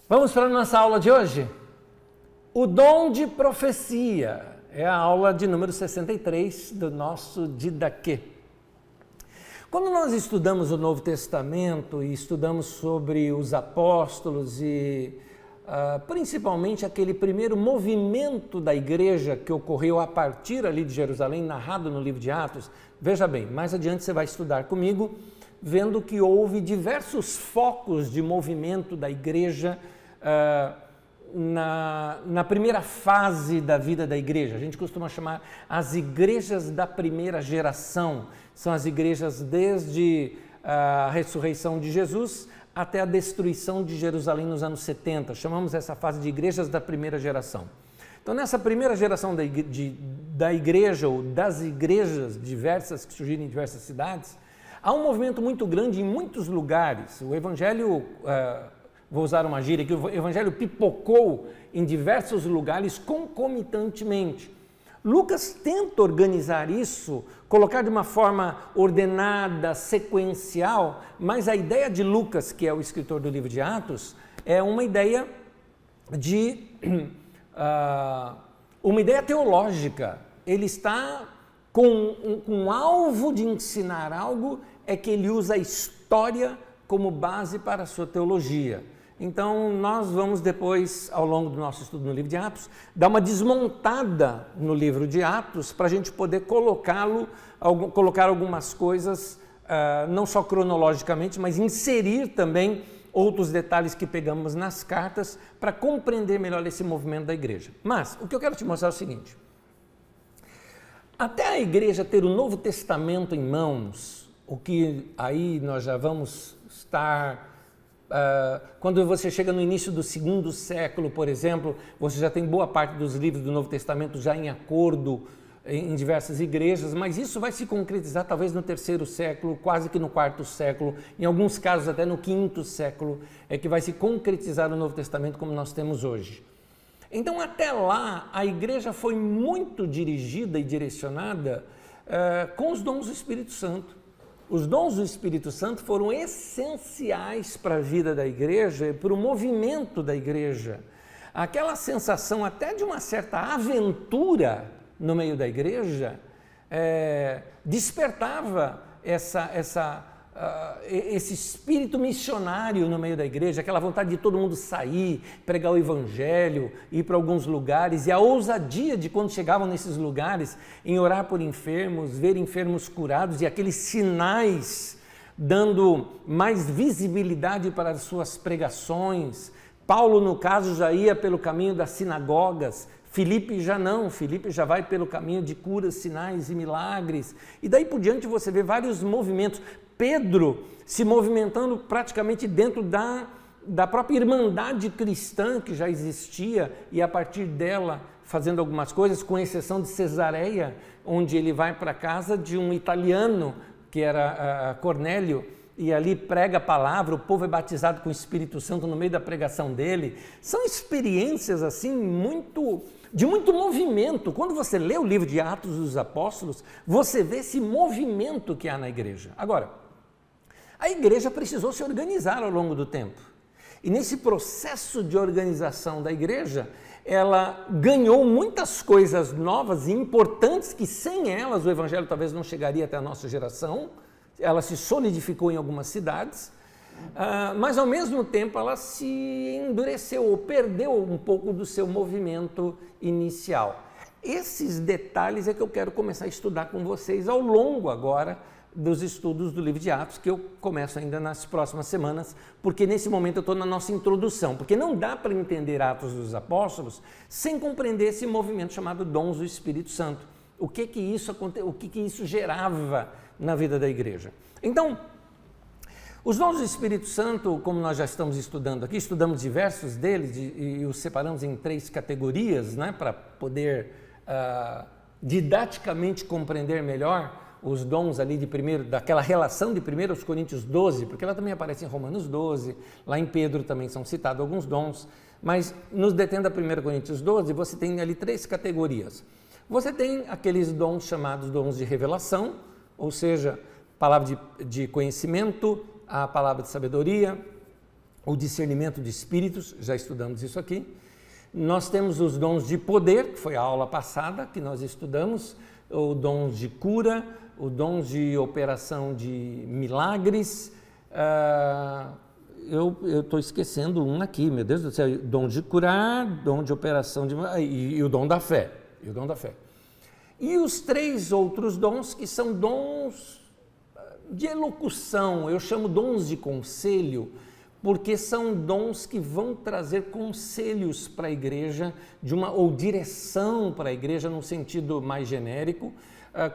Vamos para a nossa aula de hoje? O dom de profecia é a aula de número 63 do nosso Didaquê. Quando nós estudamos o Novo Testamento e estudamos sobre os apóstolos e principalmente aquele primeiro movimento da igreja que ocorreu a partir ali de Jerusalém, narrado no livro de Atos, veja bem, mais adiante você vai estudar comigo, vendo que houve diversos focos de movimento da igreja na primeira fase da vida da igreja. A gente costuma chamar as igrejas da primeira geração. São as igrejas desde a ressurreição de Jesus até a destruição de Jerusalém nos anos 70. Chamamos essa fase de igrejas da primeira geração. Então, nessa primeira geração da igreja ou das igrejas diversas que surgiram em diversas cidades, há um movimento muito grande em muitos lugares. O evangelho, vou usar uma gíria aqui, o evangelho pipocou em diversos lugares concomitantemente. Lucas tenta organizar isso, colocar de uma forma ordenada, sequencial, mas a ideia de Lucas, que é o escritor do livro de Atos, é uma ideia uma ideia teológica. Ele está com um alvo de ensinar algo, é que ele usa a história como base para a sua teologia. Então, nós vamos depois, ao longo do nosso estudo no livro de Atos, dar uma desmontada no livro de Atos para a gente poder colocar algumas coisas, não só cronologicamente, mas inserir também outros detalhes que pegamos nas cartas para compreender melhor esse movimento da igreja. Mas, o que eu quero te mostrar é o seguinte: até a igreja ter o Novo Testamento em mãos, o que aí nós já vamos estar... quando você chega no início do segundo século, por exemplo, você já tem boa parte dos livros do Novo Testamento já em acordo em diversas igrejas, mas isso vai se concretizar talvez no terceiro século, quase que no quarto século, em alguns casos até no quinto século, é que vai se concretizar o Novo Testamento como nós temos hoje. Então, até lá, a igreja foi muito dirigida e direcionada com os dons do Espírito Santo. Os dons do Espírito Santo foram essenciais para a vida da igreja e para o movimento da igreja. Aquela sensação até de uma certa aventura no meio da igreja despertava esse espírito missionário no meio da igreja, aquela vontade de todo mundo sair, pregar o evangelho, ir para alguns lugares, e a ousadia de quando chegavam nesses lugares em orar por enfermos, ver enfermos curados e aqueles sinais dando mais visibilidade para as suas pregações. Paulo, no caso, já ia pelo caminho das sinagogas. Filipe já não, Filipe já vai pelo caminho de curas, sinais e milagres. E daí por diante você vê vários movimentos. Pedro se movimentando praticamente dentro da própria irmandade cristã que já existia e a partir dela fazendo algumas coisas, com exceção de Cesareia, onde ele vai para a casa de um italiano, que era Cornélio, e ali prega a palavra, o povo é batizado com o Espírito Santo no meio da pregação dele. São experiências assim de muito movimento. Quando você lê o livro de Atos dos Apóstolos, você vê esse movimento que há na igreja. Agora, a igreja precisou se organizar ao longo do tempo. E nesse processo de organização da igreja, ela ganhou muitas coisas novas e importantes que sem elas o evangelho talvez não chegaria até a nossa geração. Ela se solidificou em algumas cidades, mas ao mesmo tempo ela se endureceu ou perdeu um pouco do seu movimento inicial. Esses detalhes é que eu quero começar a estudar com vocês ao longo agora dos estudos do livro de Atos, que eu começo ainda nas próximas semanas, porque nesse momento eu estou na nossa introdução, porque não dá para entender Atos dos Apóstolos sem compreender esse movimento chamado dons do Espírito Santo. O que isso gerava na vida da igreja. Então, os dons do Espírito Santo, como nós já estamos estudando aqui, estudamos diversos deles e os separamos em 3 categorias, né, para poder didaticamente compreender melhor os dons ali daquela relação de 1 Coríntios 12, porque ela também aparece em Romanos 12, lá em Pedro também são citados alguns dons, mas nos detendo a 1 Coríntios 12, você tem ali 3 categorias. Você tem aqueles dons chamados dons de revelação, ou seja, palavra de conhecimento, a palavra de sabedoria, o discernimento de espíritos, já estudamos isso aqui. Nós temos os dons de poder, que foi a aula passada que nós estudamos, o dom de cura, o dom de operação de milagres. Eu estou esquecendo um aqui, meu Deus do céu, dom de curar, dom de operação de e o dom da fé. E o dom da fé. E os 3 outros dons, que são dons de elocução, eu chamo dons de conselho, porque são dons que vão trazer conselhos para a igreja, ou direção para a igreja num sentido mais genérico,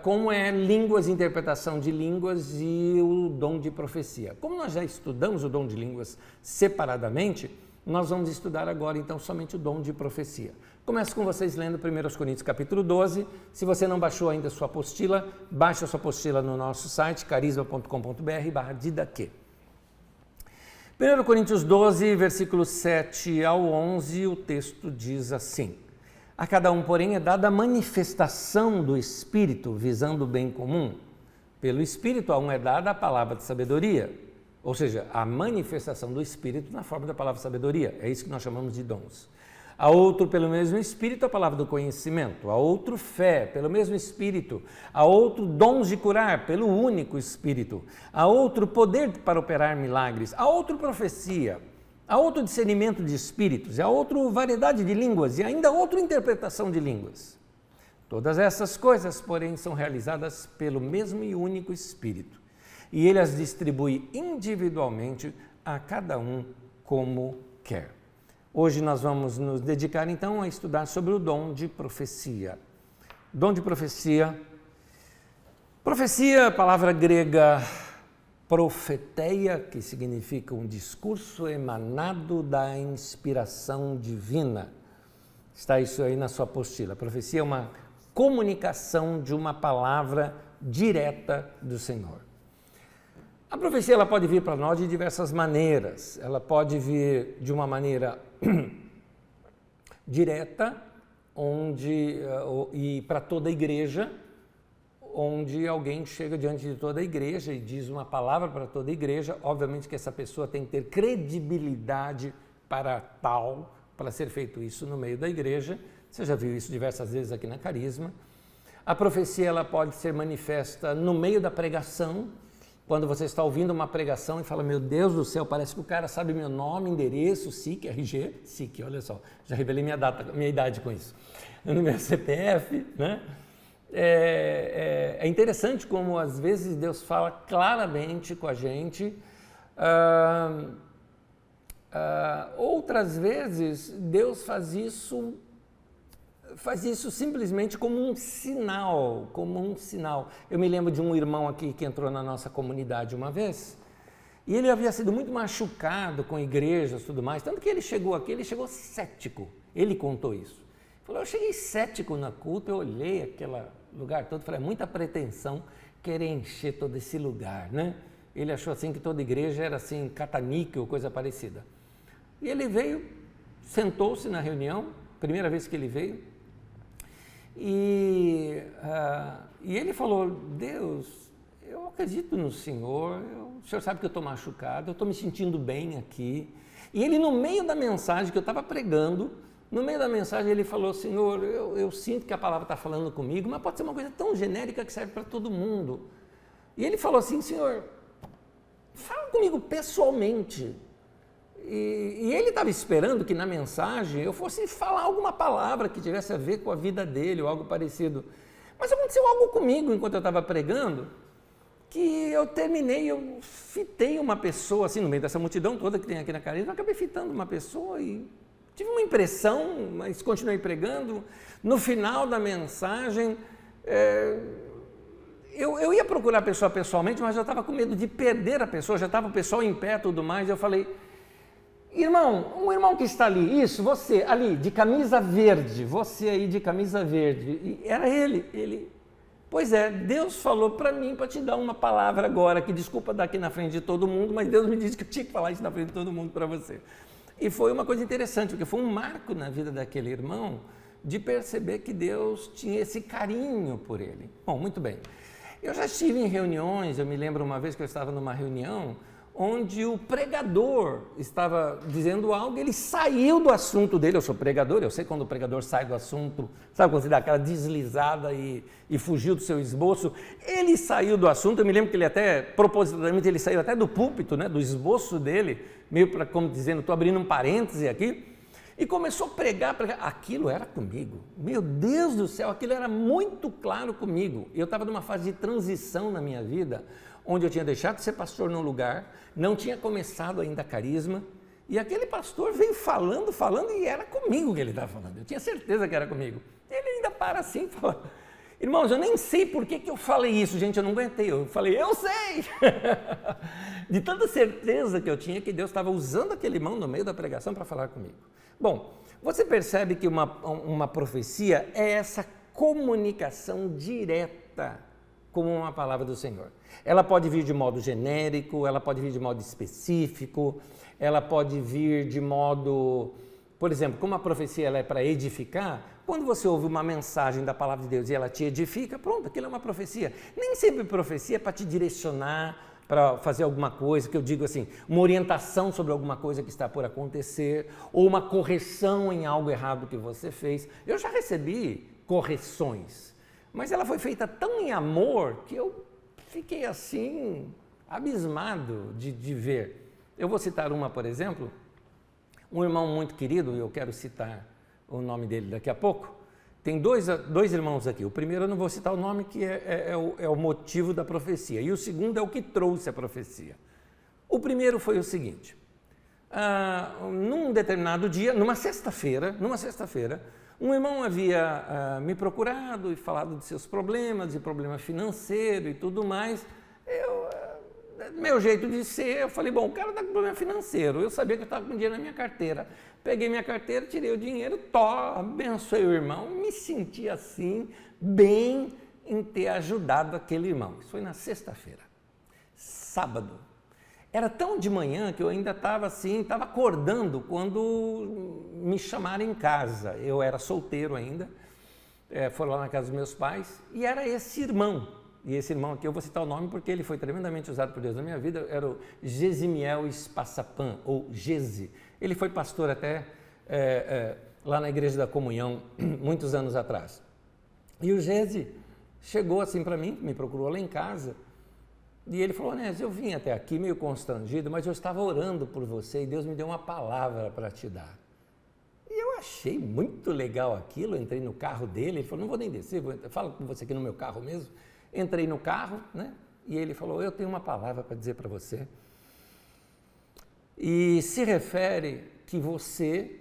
como é línguas, interpretação de línguas e o dom de profecia. Como nós já estudamos o dom de línguas separadamente, nós vamos estudar agora então somente o dom de profecia. Começo com vocês lendo 1 Coríntios capítulo 12. Se você não baixou ainda a sua apostila, baixe a sua apostila no nosso site, carisma.com.br/didaquê. 1 Coríntios 12, versículos 7 ao 11, o texto diz assim: a cada um, porém, é dada a manifestação do Espírito, visando o bem comum. Pelo Espírito, a um é dada a palavra de sabedoria, ou seja, a manifestação do Espírito na forma da palavra de sabedoria. É isso que nós chamamos de dons. A outro, pelo mesmo Espírito, a palavra do conhecimento. A outro, fé, pelo mesmo Espírito. A outro, dons de curar, pelo único Espírito. A outro, poder para operar milagres. A outro, profecia. A outro, discernimento de espíritos. A outro, variedade de línguas. E ainda outra, interpretação de línguas. Todas essas coisas, porém, são realizadas pelo mesmo e único Espírito. E ele as distribui individualmente a cada um como quer. Hoje nós vamos nos dedicar então a estudar sobre o dom de profecia. Dom de profecia. Profecia, palavra grega profeteia, que significa um discurso emanado da inspiração divina. Está isso aí na sua apostila. Profecia é uma comunicação de uma palavra direta do Senhor. A profecia ela pode vir para nós de diversas maneiras. Ela pode vir de uma maneira direta, e para toda a igreja, onde alguém chega diante de toda a igreja e diz uma palavra para toda a igreja. Obviamente que essa pessoa tem que ter credibilidade para ser feito isso no meio da igreja. Você já viu isso diversas vezes aqui na Carisma. A profecia ela pode ser manifesta no meio da pregação, quando você está ouvindo uma pregação e fala, meu Deus do céu, parece que o cara sabe meu nome, endereço, SIC, RG, SIC, olha só, já revelei minha idade com isso, no meu CPF, né? É interessante como às vezes Deus fala claramente com a gente, outras vezes Deus faz isso simplesmente como um sinal, Eu me lembro de um irmão aqui que entrou na nossa comunidade uma vez, e ele havia sido muito machucado com igrejas e tudo mais, tanto que ele chegou aqui, ele chegou cético, ele contou isso. Ele falou, eu cheguei cético na culto, eu olhei aquele lugar todo, falei, é muita pretensão querer encher todo esse lugar, né? Ele achou assim que toda igreja era assim, cataníquel, coisa parecida. E ele veio, sentou-se na reunião, primeira vez que ele veio, e ele falou, Deus, eu acredito no Senhor, o Senhor sabe que eu estou machucado, eu estou me sentindo bem aqui. E ele, no meio da mensagem que eu estava pregando, no meio da mensagem ele falou, Senhor, eu sinto que a palavra está falando comigo, mas pode ser uma coisa tão genérica que serve para todo mundo. E ele falou assim, Senhor, fala comigo pessoalmente. E ele estava esperando que na mensagem eu fosse falar alguma palavra que tivesse a ver com a vida dele ou algo parecido. Mas aconteceu algo comigo enquanto eu estava pregando, que eu terminei, eu fitei uma pessoa, assim, no meio dessa multidão toda que tem aqui na Carisma, eu acabei fitando uma pessoa e tive uma impressão, mas continuei pregando. No final da mensagem, eu ia procurar a pessoa pessoalmente, mas eu estava com medo de perder a pessoa, já estava o pessoal em pé e tudo mais, eu falei, irmão, um irmão que está ali, isso, você ali, de camisa verde, você aí de camisa verde, e era ele, pois é, Deus falou para mim, para te dar uma palavra agora, que desculpa dar aqui na frente de todo mundo, mas Deus me disse que eu tinha que falar isso na frente de todo mundo para você. E foi uma coisa interessante, porque foi um marco na vida daquele irmão, de perceber que Deus tinha esse carinho por ele. Bom, muito bem. Eu já estive em reuniões, eu me lembro uma vez que eu estava numa reunião, onde o pregador estava dizendo algo, ele saiu do assunto dele. Eu sou pregador, eu sei quando o pregador sai do assunto, sabe quando você dá aquela deslizada e fugiu do seu esboço. Ele saiu do assunto, eu me lembro que ele até, propositalmente, ele saiu até do púlpito, né, do esboço dele, meio para, como dizendo, estou abrindo um parêntese aqui, e começou a pregar. Aquilo era comigo, meu Deus do céu, aquilo era muito claro comigo. Eu estava numa fase de transição na minha vida, onde eu tinha deixado de ser pastor num lugar, não tinha começado ainda a Carisma, e aquele pastor veio falando, e era comigo que ele estava falando, eu tinha certeza que era comigo. Ele ainda para assim e fala, irmãos, eu nem sei por que eu falei isso, gente, eu não aguentei, eu falei, eu sei, de tanta certeza que eu tinha que Deus estava usando aquele irmão no meio da pregação para falar comigo. Bom, você percebe que uma profecia é essa comunicação direta como uma palavra do Senhor. Ela pode vir de modo genérico, ela pode vir de modo específico, ela pode vir de modo, por exemplo, como a profecia ela é para edificar, quando você ouve uma mensagem da palavra de Deus e ela te edifica, pronto, aquilo é uma profecia. Nem sempre profecia é para te direcionar, para fazer alguma coisa, que eu digo assim, uma orientação sobre alguma coisa que está por acontecer, ou uma correção em algo errado que você fez. Eu já recebi correções, mas ela foi feita tão em amor que eu fiquei assim, abismado de ver. Eu vou citar uma, por exemplo, um irmão muito querido, e eu quero citar o nome dele daqui a pouco. Tem dois irmãos aqui. O primeiro eu não vou citar o nome, que é o motivo da profecia. E o segundo é o que trouxe a profecia. O primeiro foi o seguinte. Num determinado dia, numa sexta-feira, um irmão havia me procurado e falado de seus problemas, de problema financeiro e tudo mais. Meu jeito de ser, eu falei, bom, o cara está com problema financeiro, eu sabia que eu estava com dinheiro na minha carteira. Peguei minha carteira, tirei o dinheiro, abençoei o irmão, me senti assim, bem em ter ajudado aquele irmão. Isso foi na sexta-feira. Sábado, era tão de manhã que eu ainda estava assim, estava acordando quando me chamaram em casa. Eu era solteiro ainda, foram lá na casa dos meus pais, e era esse irmão. E esse irmão aqui, eu vou citar o nome porque ele foi tremendamente usado por Deus na minha vida, era o Gesimiel Spassapan, ou Gese. Ele foi pastor até lá na Igreja da Comunhão, muitos anos atrás. E o Gese chegou assim para mim, me procurou lá em casa, e ele falou, Onésio, eu vim até aqui meio constrangido, mas eu estava orando por você e Deus me deu uma palavra para te dar. E eu achei muito legal aquilo, entrei no carro dele, ele falou, não vou nem descer, falo com você aqui no meu carro mesmo. Entrei no carro, né? E ele falou, eu tenho uma palavra para dizer para você. E se refere que você,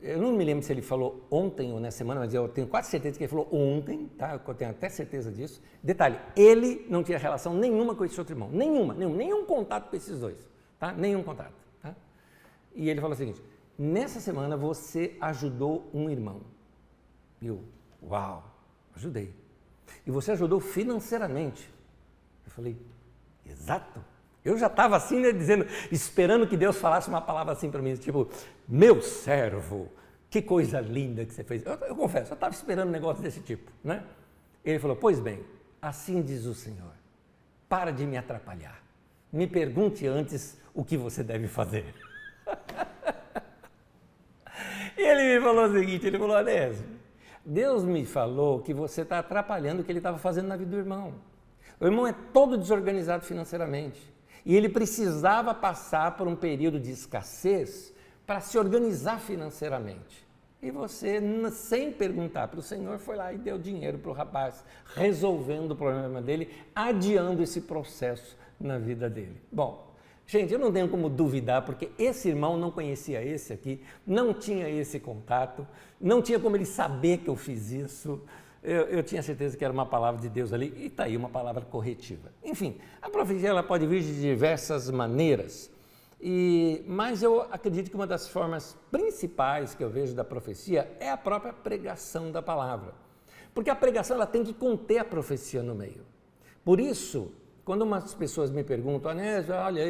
eu não me lembro se ele falou ontem ou nessa semana, mas eu tenho quase certeza que ele falou ontem, tá? Eu tenho até certeza disso. Detalhe, ele não tinha relação nenhuma com esse outro irmão, nenhum contato com esses dois, tá? Nenhum contato, tá? E ele falou o seguinte, nessa semana você ajudou um irmão. E eu, uau, ajudei. E você ajudou financeiramente. Eu falei, exato. Eu já estava assim, né, dizendo, esperando que Deus falasse uma palavra assim para mim, tipo, meu servo, que coisa linda que você fez. Eu confesso, eu estava esperando um negócio desse tipo, né? Ele falou, pois bem, assim diz o Senhor, para de me atrapalhar. Me pergunte antes o que você deve fazer. E ele me falou o seguinte, ele falou, Onésio, Deus me falou que você está atrapalhando o que ele estava fazendo na vida do irmão. O irmão é todo desorganizado financeiramente e ele precisava passar por um período de escassez para se organizar financeiramente. E você, sem perguntar para o Senhor, foi lá e deu dinheiro para o rapaz, resolvendo o problema dele, adiando esse processo na vida dele. Bom, gente, eu não tenho como duvidar, porque esse irmão não conhecia esse aqui, não tinha esse contato, não tinha como ele saber que eu fiz isso. Eu tinha certeza que era uma palavra de Deus ali, e está aí uma palavra corretiva. Enfim, a profecia ela pode vir de diversas maneiras, mas eu acredito que uma das formas principais que eu vejo da profecia é a própria pregação da palavra. Porque a pregação ela tem que conter a profecia no meio. Por isso, quando umas pessoas me perguntam, Onésio, olha,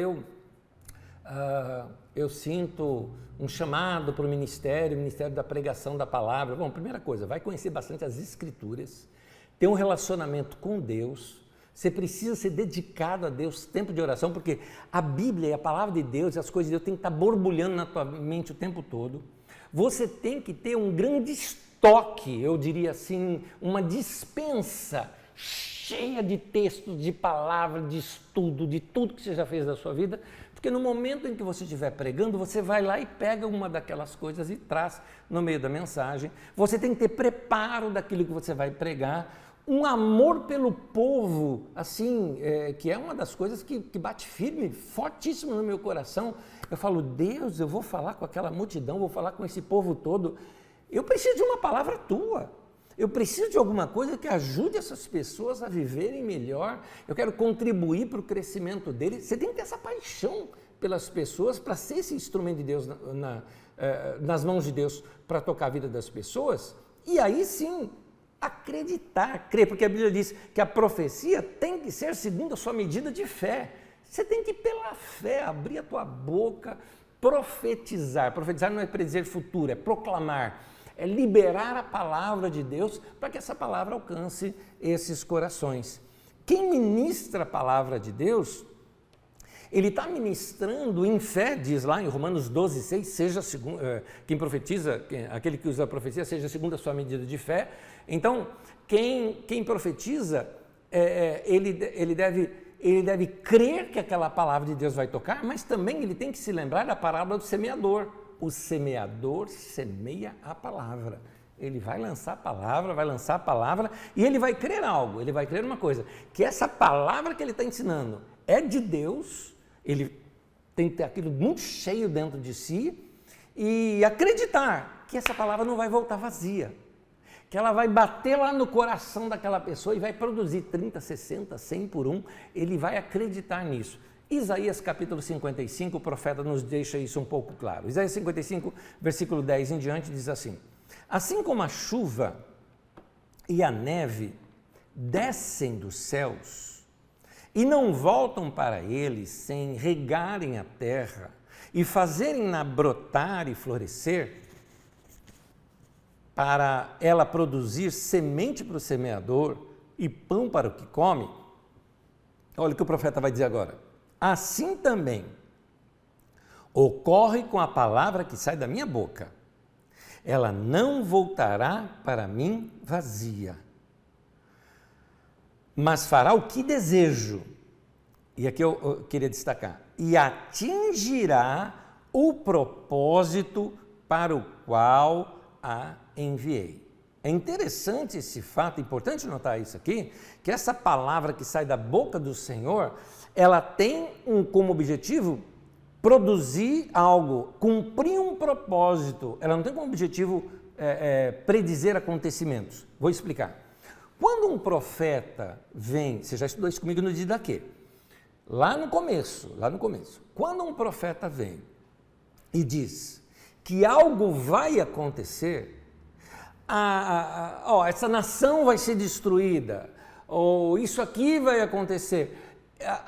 eu sinto um chamado para o ministério da pregação da palavra. Bom, primeira coisa, vai conhecer bastante as Escrituras, ter um relacionamento com Deus, Você precisa ser dedicado a Deus, tempo de oração, porque a Bíblia e a palavra de Deus e as coisas de Deus têm que estar borbulhando na tua mente o tempo todo. Você tem que ter um grande estoque, eu diria assim, uma dispensa cheia de textos, de palavras, de estudo, de tudo que você já fez da sua vida, porque no momento em que você estiver pregando, você vai lá e pega uma daquelas coisas e traz no meio da mensagem. Você tem que ter preparo daquilo que você vai pregar, um amor pelo povo, assim, que é uma das coisas que bate firme, fortíssimo no meu coração. Eu falo, Deus, eu vou falar com aquela multidão, vou falar com esse povo todo. Eu preciso de uma palavra tua. Eu preciso de alguma coisa que ajude essas pessoas a viverem melhor. Eu quero contribuir para o crescimento deles. Você tem que ter essa paixão pelas pessoas para ser esse instrumento de Deus nas mãos de Deus para tocar a vida das pessoas. E aí sim, acreditar, crer, porque a Bíblia diz que a profecia tem que ser segundo a sua medida de fé. Você tem que, pela fé, abrir a tua boca, profetizar. Profetizar não é predizer futuro, é proclamar, é liberar a palavra de Deus para que essa palavra alcance esses corações. Quem ministra a palavra de Deus, ele está ministrando em fé, diz lá em Romanos 12, 6, seja segundo, quem profetiza, aquele que usa a profecia, seja segundo a sua medida de fé. Então, quem profetiza, ele deve crer que aquela palavra de Deus vai tocar, mas também ele tem que se lembrar da parábola do semeador. O semeador semeia a palavra. Ele vai lançar a palavra e ele vai crer algo, ele vai crer uma coisa, que essa palavra que ele está ensinando é de Deus, ele tem que ter aquilo muito cheio dentro de si e acreditar que essa palavra não vai voltar vazia, que ela vai bater lá no coração daquela pessoa e vai produzir 30, 60, 100 por um, ele vai acreditar nisso. Isaías capítulo 55, o profeta nos deixa isso um pouco claro. Isaías 55, versículo 10 em diante diz assim: assim como a chuva e a neve descem dos céus e não voltam para eles sem regarem a terra e fazerem-na brotar e florescer, para ela produzir semente para o semeador e pão para o que come. Olha o que o profeta vai dizer agora. Assim também ocorre com a palavra que sai da minha boca. Ela não voltará para mim vazia, mas fará o que desejo. E aqui eu queria destacar. E atingirá o propósito para o qual a enviei. É interessante esse fato, é importante notar isso aqui, que essa palavra que sai da boca do Senhor, ela tem como objetivo produzir algo, cumprir um propósito. Ela não tem como objetivo predizer acontecimentos. Vou explicar. Quando um profeta vem, você já estudou isso comigo no dia daqui, lá no começo, quando um profeta vem e diz que algo vai acontecer, essa nação vai ser destruída, ou isso aqui vai acontecer,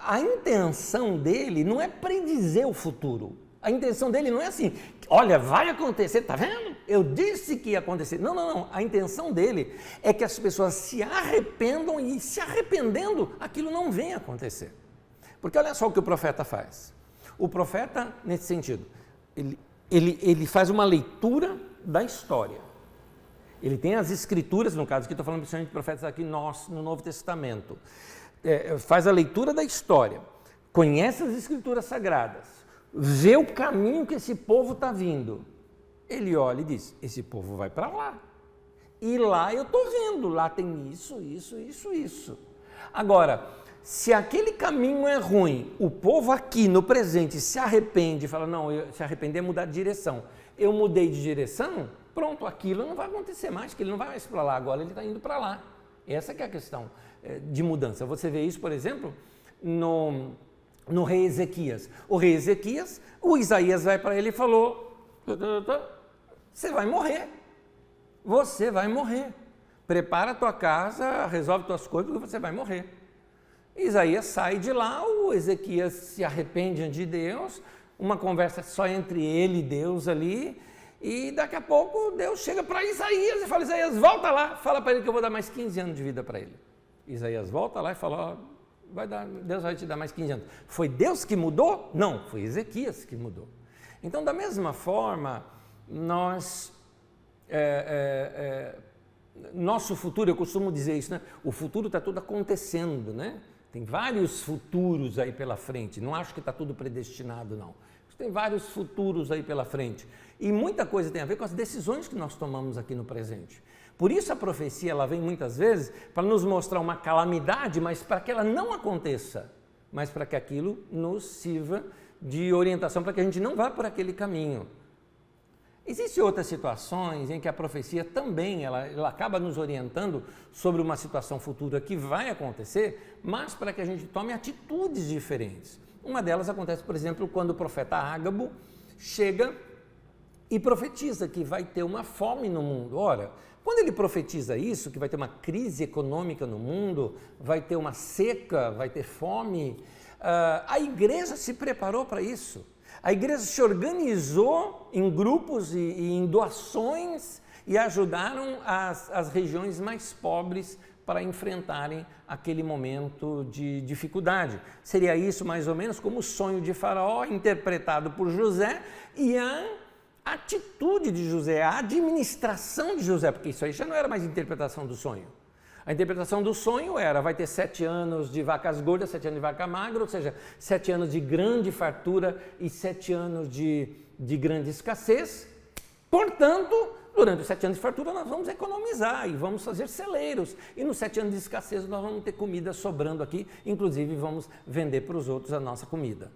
a intenção dele não é predizer o futuro. A intenção dele não é assim, olha, vai acontecer, tá vendo? Eu disse que ia acontecer. Não. A intenção dele é que as pessoas se arrependam e, se arrependendo, aquilo não venha acontecer. Porque olha só o que o profeta faz. O profeta, nesse sentido, ele faz uma leitura da história. Ele tem as escrituras, no caso aqui estou falando principalmente de profetas aqui no Novo Testamento. Faz a leitura da história, conhece as escrituras sagradas, vê o caminho que esse povo está vindo. Ele olha e diz, esse povo vai para lá. E lá eu estou vendo, lá tem isso. Agora, se aquele caminho é ruim, o povo aqui no presente se arrepende e fala, não, se arrepender é mudar de direção. Eu mudei de direção, pronto, aquilo não vai acontecer mais, que ele não vai mais para lá, agora ele está indo para lá. Essa que é a questão de mudança. Você vê isso, por exemplo, no rei Ezequias. O rei Ezequias, o Isaías vai para ele e falou, você vai morrer, prepara a tua casa, resolve tuas coisas, porque você vai morrer. Isaías sai de lá, o Ezequias se arrepende de Deus, uma conversa só entre ele e Deus ali, e daqui a pouco Deus chega para Isaías e fala, Isaías, volta lá, fala para ele que eu vou dar mais 15 anos de vida para ele. Isaías volta lá e fala, Deus vai te dar mais 15 anos. Foi Deus que mudou? Não, foi Ezequias que mudou. Então, da mesma forma, nosso futuro, eu costumo dizer isso, né? O futuro está tudo acontecendo, né? Tem vários futuros aí pela frente, não acho que está tudo predestinado, não. Tem vários futuros aí pela frente. E muita coisa tem a ver com as decisões que nós tomamos aqui no presente. Por isso a profecia, ela vem muitas vezes para nos mostrar uma calamidade, mas para que ela não aconteça, mas para que aquilo nos sirva de orientação, para que a gente não vá por aquele caminho. Existem outras situações em que a profecia também, ela acaba nos orientando sobre uma situação futura que vai acontecer, mas para que a gente tome atitudes diferentes. Uma delas acontece, por exemplo, quando o profeta Ágabo chega e profetiza que vai ter uma fome no mundo. Ora, quando ele profetiza isso, que vai ter uma crise econômica no mundo, vai ter uma seca, vai ter fome, a igreja se preparou para isso. A igreja se organizou em grupos e em doações e ajudaram as regiões mais pobres para enfrentarem aquele momento de dificuldade. Seria isso mais ou menos como o sonho de Faraó, interpretado por José, e a atitude de José, a administração de José, porque isso aí já não era mais interpretação do sonho. A interpretação do sonho era, vai ter 7 anos de vacas gordas, 7 anos de vaca magra, ou seja, 7 anos de grande fartura e 7 anos de grande escassez. Portanto, durante os 7 anos de fartura nós vamos economizar e vamos fazer celeiros. E nos 7 anos de escassez nós vamos ter comida sobrando aqui, inclusive vamos vender para os outros a nossa comida.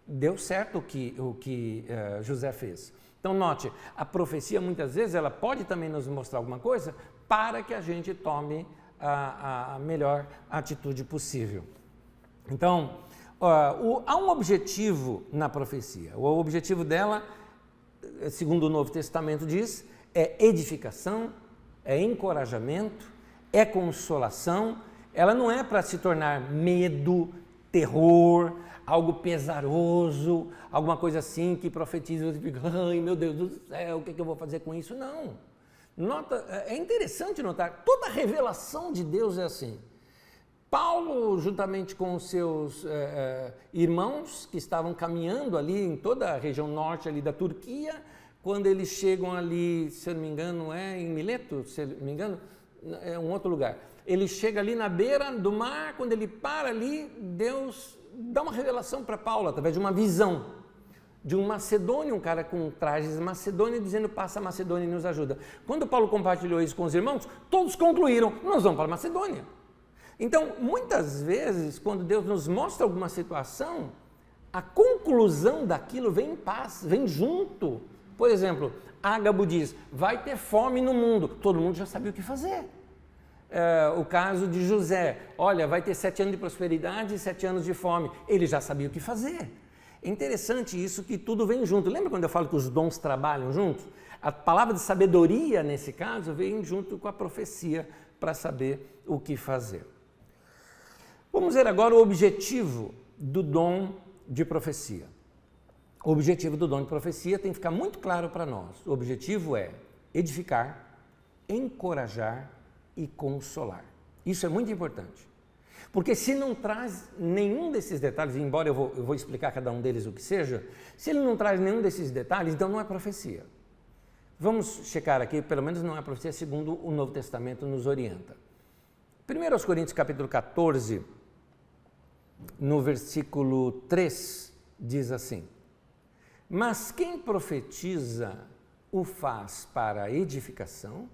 Deu certo o que José fez. Então note, a profecia muitas vezes ela pode também nos mostrar alguma coisa para que a gente tome a melhor atitude possível. Então, há um objetivo na profecia. O objetivo dela, segundo o Novo Testamento diz, é edificação, é encorajamento, é consolação. Ela não é para se tornar medo, terror, algo pesaroso, alguma coisa assim que profetiza e você fica, ai meu Deus do céu, o que eu vou fazer com isso? Não. É interessante notar, toda a revelação de Deus é assim. Paulo, juntamente com os seus irmãos que estavam caminhando ali em toda a região norte ali da Turquia, quando eles chegam ali, se eu não me engano, em Mileto, se eu não me engano, é um outro lugar. Ele chega ali na beira do mar, quando ele para ali, Deus dá uma revelação para Paulo, através de uma visão de um macedônio, um cara com trajes macedônio, dizendo, passa a Macedônia e nos ajuda. Quando Paulo compartilhou isso com os irmãos, todos concluíram, nós vamos para a Macedônia. Então, muitas vezes, quando Deus nos mostra alguma situação, a conclusão daquilo vem em paz, vem junto. Por exemplo, Ágabo diz, vai ter fome no mundo. Todo mundo já sabia o que fazer. O caso de José, olha, vai ter 7 anos de prosperidade e 7 anos de fome. Ele já sabia o que fazer. É interessante isso, que tudo vem junto. Lembra quando eu falo que os dons trabalham juntos? A palavra de sabedoria, nesse caso, vem junto com a profecia para saber o que fazer. Vamos ver agora o objetivo do dom de profecia. O objetivo do dom de profecia tem que ficar muito claro para nós. O objetivo é edificar, encorajar e consolar. Isso é muito importante. Porque se não traz nenhum desses detalhes, embora eu vou explicar cada um deles o que seja, se ele não traz nenhum desses detalhes, então não é profecia. Vamos checar aqui, pelo menos não é profecia, segundo o Novo Testamento nos orienta. 1 Coríntios capítulo 14, no versículo 3, diz assim, mas quem profetiza o faz para edificação,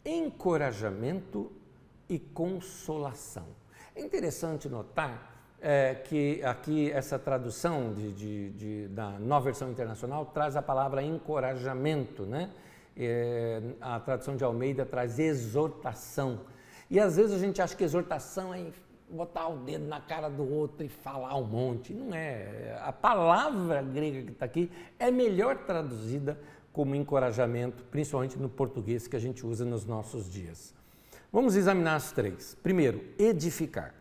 encorajamento e consolação. É interessante notar que aqui essa tradução da Nova Versão Internacional traz a palavra encorajamento, né? A tradução de Almeida traz exortação. E às vezes a gente acha que exortação é botar o dedo na cara do outro e falar um monte. Não é. A palavra grega que está aqui é melhor traduzida como encorajamento, principalmente no português que a gente usa nos nossos dias. Vamos examinar as 3. Primeiro, edificar.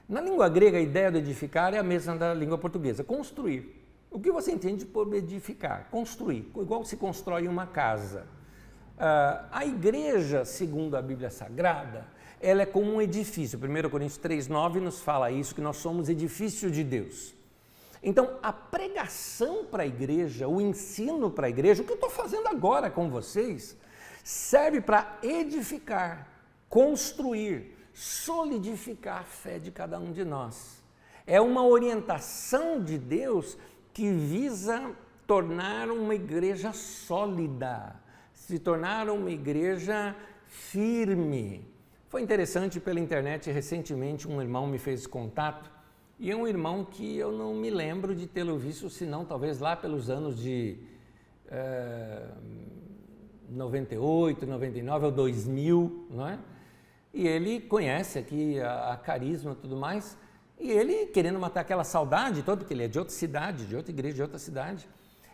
Na língua grega, a ideia de edificar é a mesma da língua portuguesa, construir. O que você entende por edificar? Construir, igual se constrói uma casa. A igreja, segundo a Bíblia Sagrada, ela é como um edifício. 1 Coríntios 3,9 nos fala isso, que nós somos edifício de Deus. Então, a pregação para a igreja, o ensino para a igreja, o que eu estou fazendo agora com vocês, serve para edificar, construir, solidificar a fé de cada um de nós. É uma orientação de Deus que visa tornar uma igreja sólida, se tornar uma igreja firme. Foi interessante, pela internet, recentemente um irmão me fez contato, e é um irmão que eu não me lembro de tê-lo visto, senão talvez lá pelos anos de 98, 99 ou 2000, não é? E ele conhece aqui a Carisma e tudo mais, e ele querendo matar aquela saudade toda, porque ele é de outra cidade, de outra igreja, de outra cidade,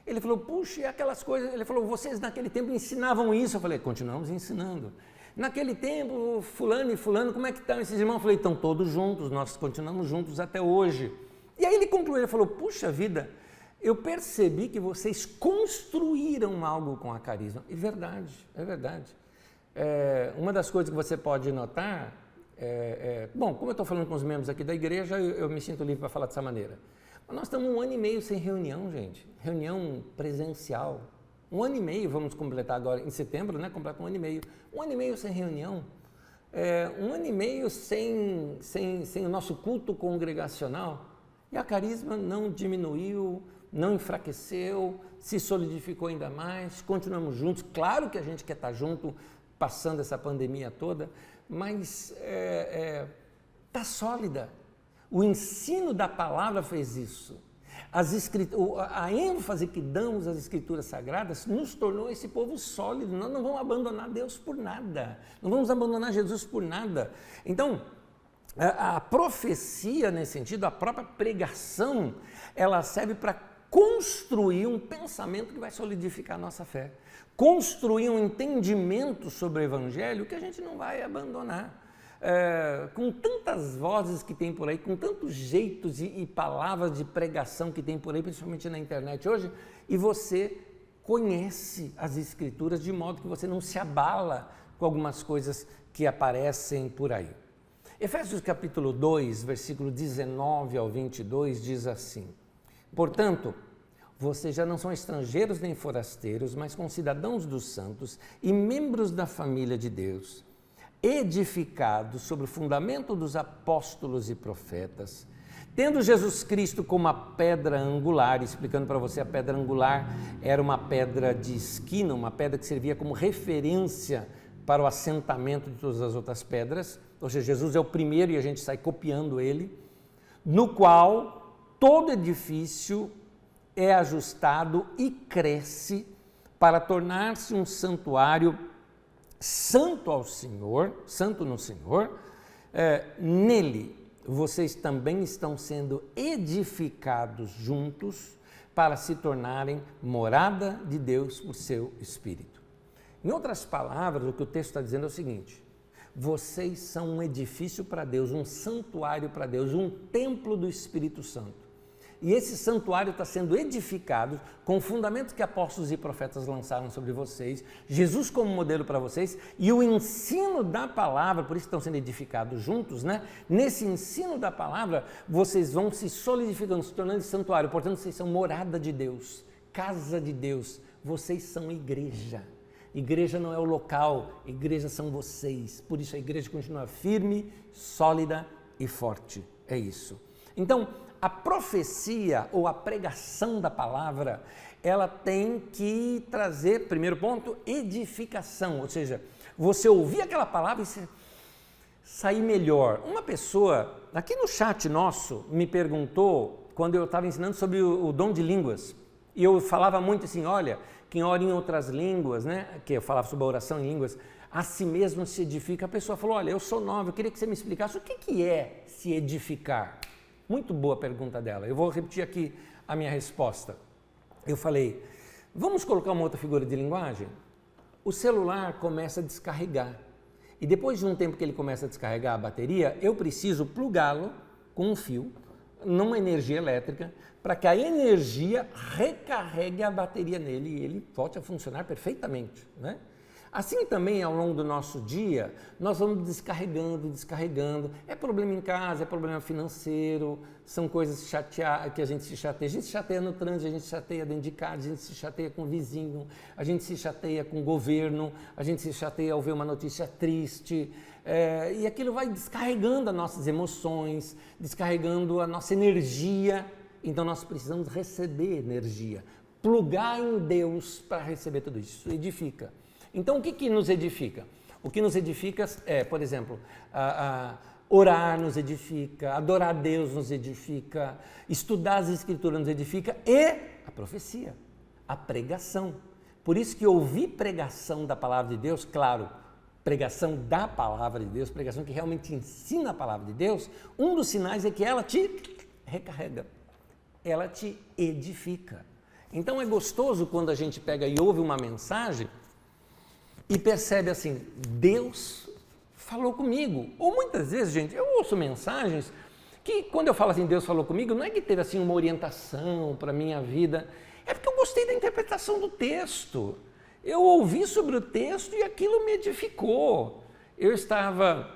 ele falou, puxa, e aquelas coisas, ele falou, vocês naquele tempo ensinavam isso? Eu falei, continuamos ensinando. Naquele tempo, fulano e fulano, como é que estão esses irmãos? Eu falei, estão todos juntos, nós continuamos juntos até hoje. E aí ele concluiu, ele falou, puxa vida, eu percebi que vocês construíram algo com a Carisma. E verdade, é verdade. Uma das coisas que você pode notar, bom, como eu estou falando com os membros aqui da igreja, eu me sinto livre para falar dessa maneira. Mas nós estamos 1 ano e meio sem reunião, gente, reunião presencial. 1 ano e meio, vamos completar agora em setembro, né? Completa 1 ano e meio. 1 ano e meio sem reunião. 1 ano e meio sem o nosso culto congregacional. E a Carisma não diminuiu, não enfraqueceu, se solidificou ainda mais, continuamos juntos. Claro que a gente quer estar junto, passando essa pandemia toda, mas está sólida. O ensino da palavra fez isso. A ênfase que damos às Escrituras Sagradas nos tornou esse povo sólido. Nós não vamos abandonar Deus por nada, não vamos abandonar Jesus por nada. Então, a profecia nesse sentido, a própria pregação, ela serve para construir um pensamento que vai solidificar a nossa fé, construir um entendimento sobre o Evangelho que a gente não vai abandonar. Com tantas vozes que tem por aí, com tantos jeitos e palavras de pregação que tem por aí, principalmente na internet hoje, e você conhece as Escrituras de modo que você não se abala com algumas coisas que aparecem por aí. Efésios capítulo 2, versículo 19 ao 22 diz assim, portanto, vocês já não são estrangeiros nem forasteiros, mas concidadãos dos santos e membros da família de Deus, edificados sobre o fundamento dos apóstolos e profetas, tendo Jesus Cristo como a pedra angular, explicando para você, a pedra angular era uma pedra de esquina, uma pedra que servia como referência para o assentamento de todas as outras pedras, ou seja, Jesus é o primeiro e a gente sai copiando ele, no qual todo edifício é ajustado e cresce para tornar-se um santuário santo ao Senhor, santo no Senhor. Nele vocês também estão sendo edificados juntos para se tornarem morada de Deus por seu Espírito. Em outras palavras, o que o texto está dizendo é o seguinte, vocês são um edifício para Deus, um santuário para Deus, um templo do Espírito Santo. E esse santuário está sendo edificado com o fundamento que apóstolos e profetas lançaram sobre vocês, Jesus como modelo para vocês, e o ensino da palavra, por isso estão sendo edificados juntos, né? Nesse ensino da palavra, vocês vão se solidificando, se tornando santuário, portanto, vocês são morada de Deus, casa de Deus, vocês são igreja. Igreja não é o local, igreja são vocês, por isso a igreja continua firme, sólida e forte, é isso. Então, a profecia ou a pregação da palavra, ela tem que trazer, primeiro ponto, edificação, ou seja, você ouvir aquela palavra e sair melhor. Uma pessoa, aqui no chat nosso, me perguntou, quando eu estava ensinando sobre o dom de línguas, e eu falava muito assim, olha, quem ora em outras línguas, né, que eu falava sobre a oração em línguas, a si mesmo se edifica. A pessoa falou, olha, eu sou nova, eu queria que você me explicasse o que é se edificar. Muito boa a pergunta dela. Eu vou repetir aqui a minha resposta. Eu falei, vamos colocar uma outra figura de linguagem? O celular começa a descarregar. E depois de um tempo que ele começa a descarregar a bateria, eu preciso plugá-lo com um fio, numa energia elétrica, para que a energia recarregue a bateria nele e ele volte a funcionar perfeitamente, né? Assim também, ao longo do nosso dia, nós vamos descarregando. É problema em casa, é problema financeiro, são coisas que a gente se chateia. A gente se chateia no trânsito, a gente se chateia dentro de casa, a gente se chateia com o vizinho, a gente se chateia com o governo, a gente se chateia ao ver uma notícia triste. E aquilo vai descarregando as nossas emoções, descarregando a nossa energia. Então nós precisamos receber energia, plugar em Deus para receber tudo isso. Isso edifica. Então o que nos edifica? O que nos edifica é, por exemplo, orar nos edifica, adorar a Deus nos edifica, estudar as Escrituras nos edifica e a profecia, a pregação. Por isso que ouvir pregação da palavra de Deus, claro, pregação da palavra de Deus, pregação que realmente ensina a palavra de Deus, um dos sinais é que ela te recarrega, ela te edifica. Então é gostoso quando a gente pega e ouve uma mensagem e percebe assim, Deus falou comigo. Ou muitas vezes, gente, eu ouço mensagens que quando eu falo assim, Deus falou comigo, não é que teve assim uma orientação para a minha vida, é porque eu gostei da interpretação do texto. Eu ouvi sobre o texto e aquilo me edificou. Eu estava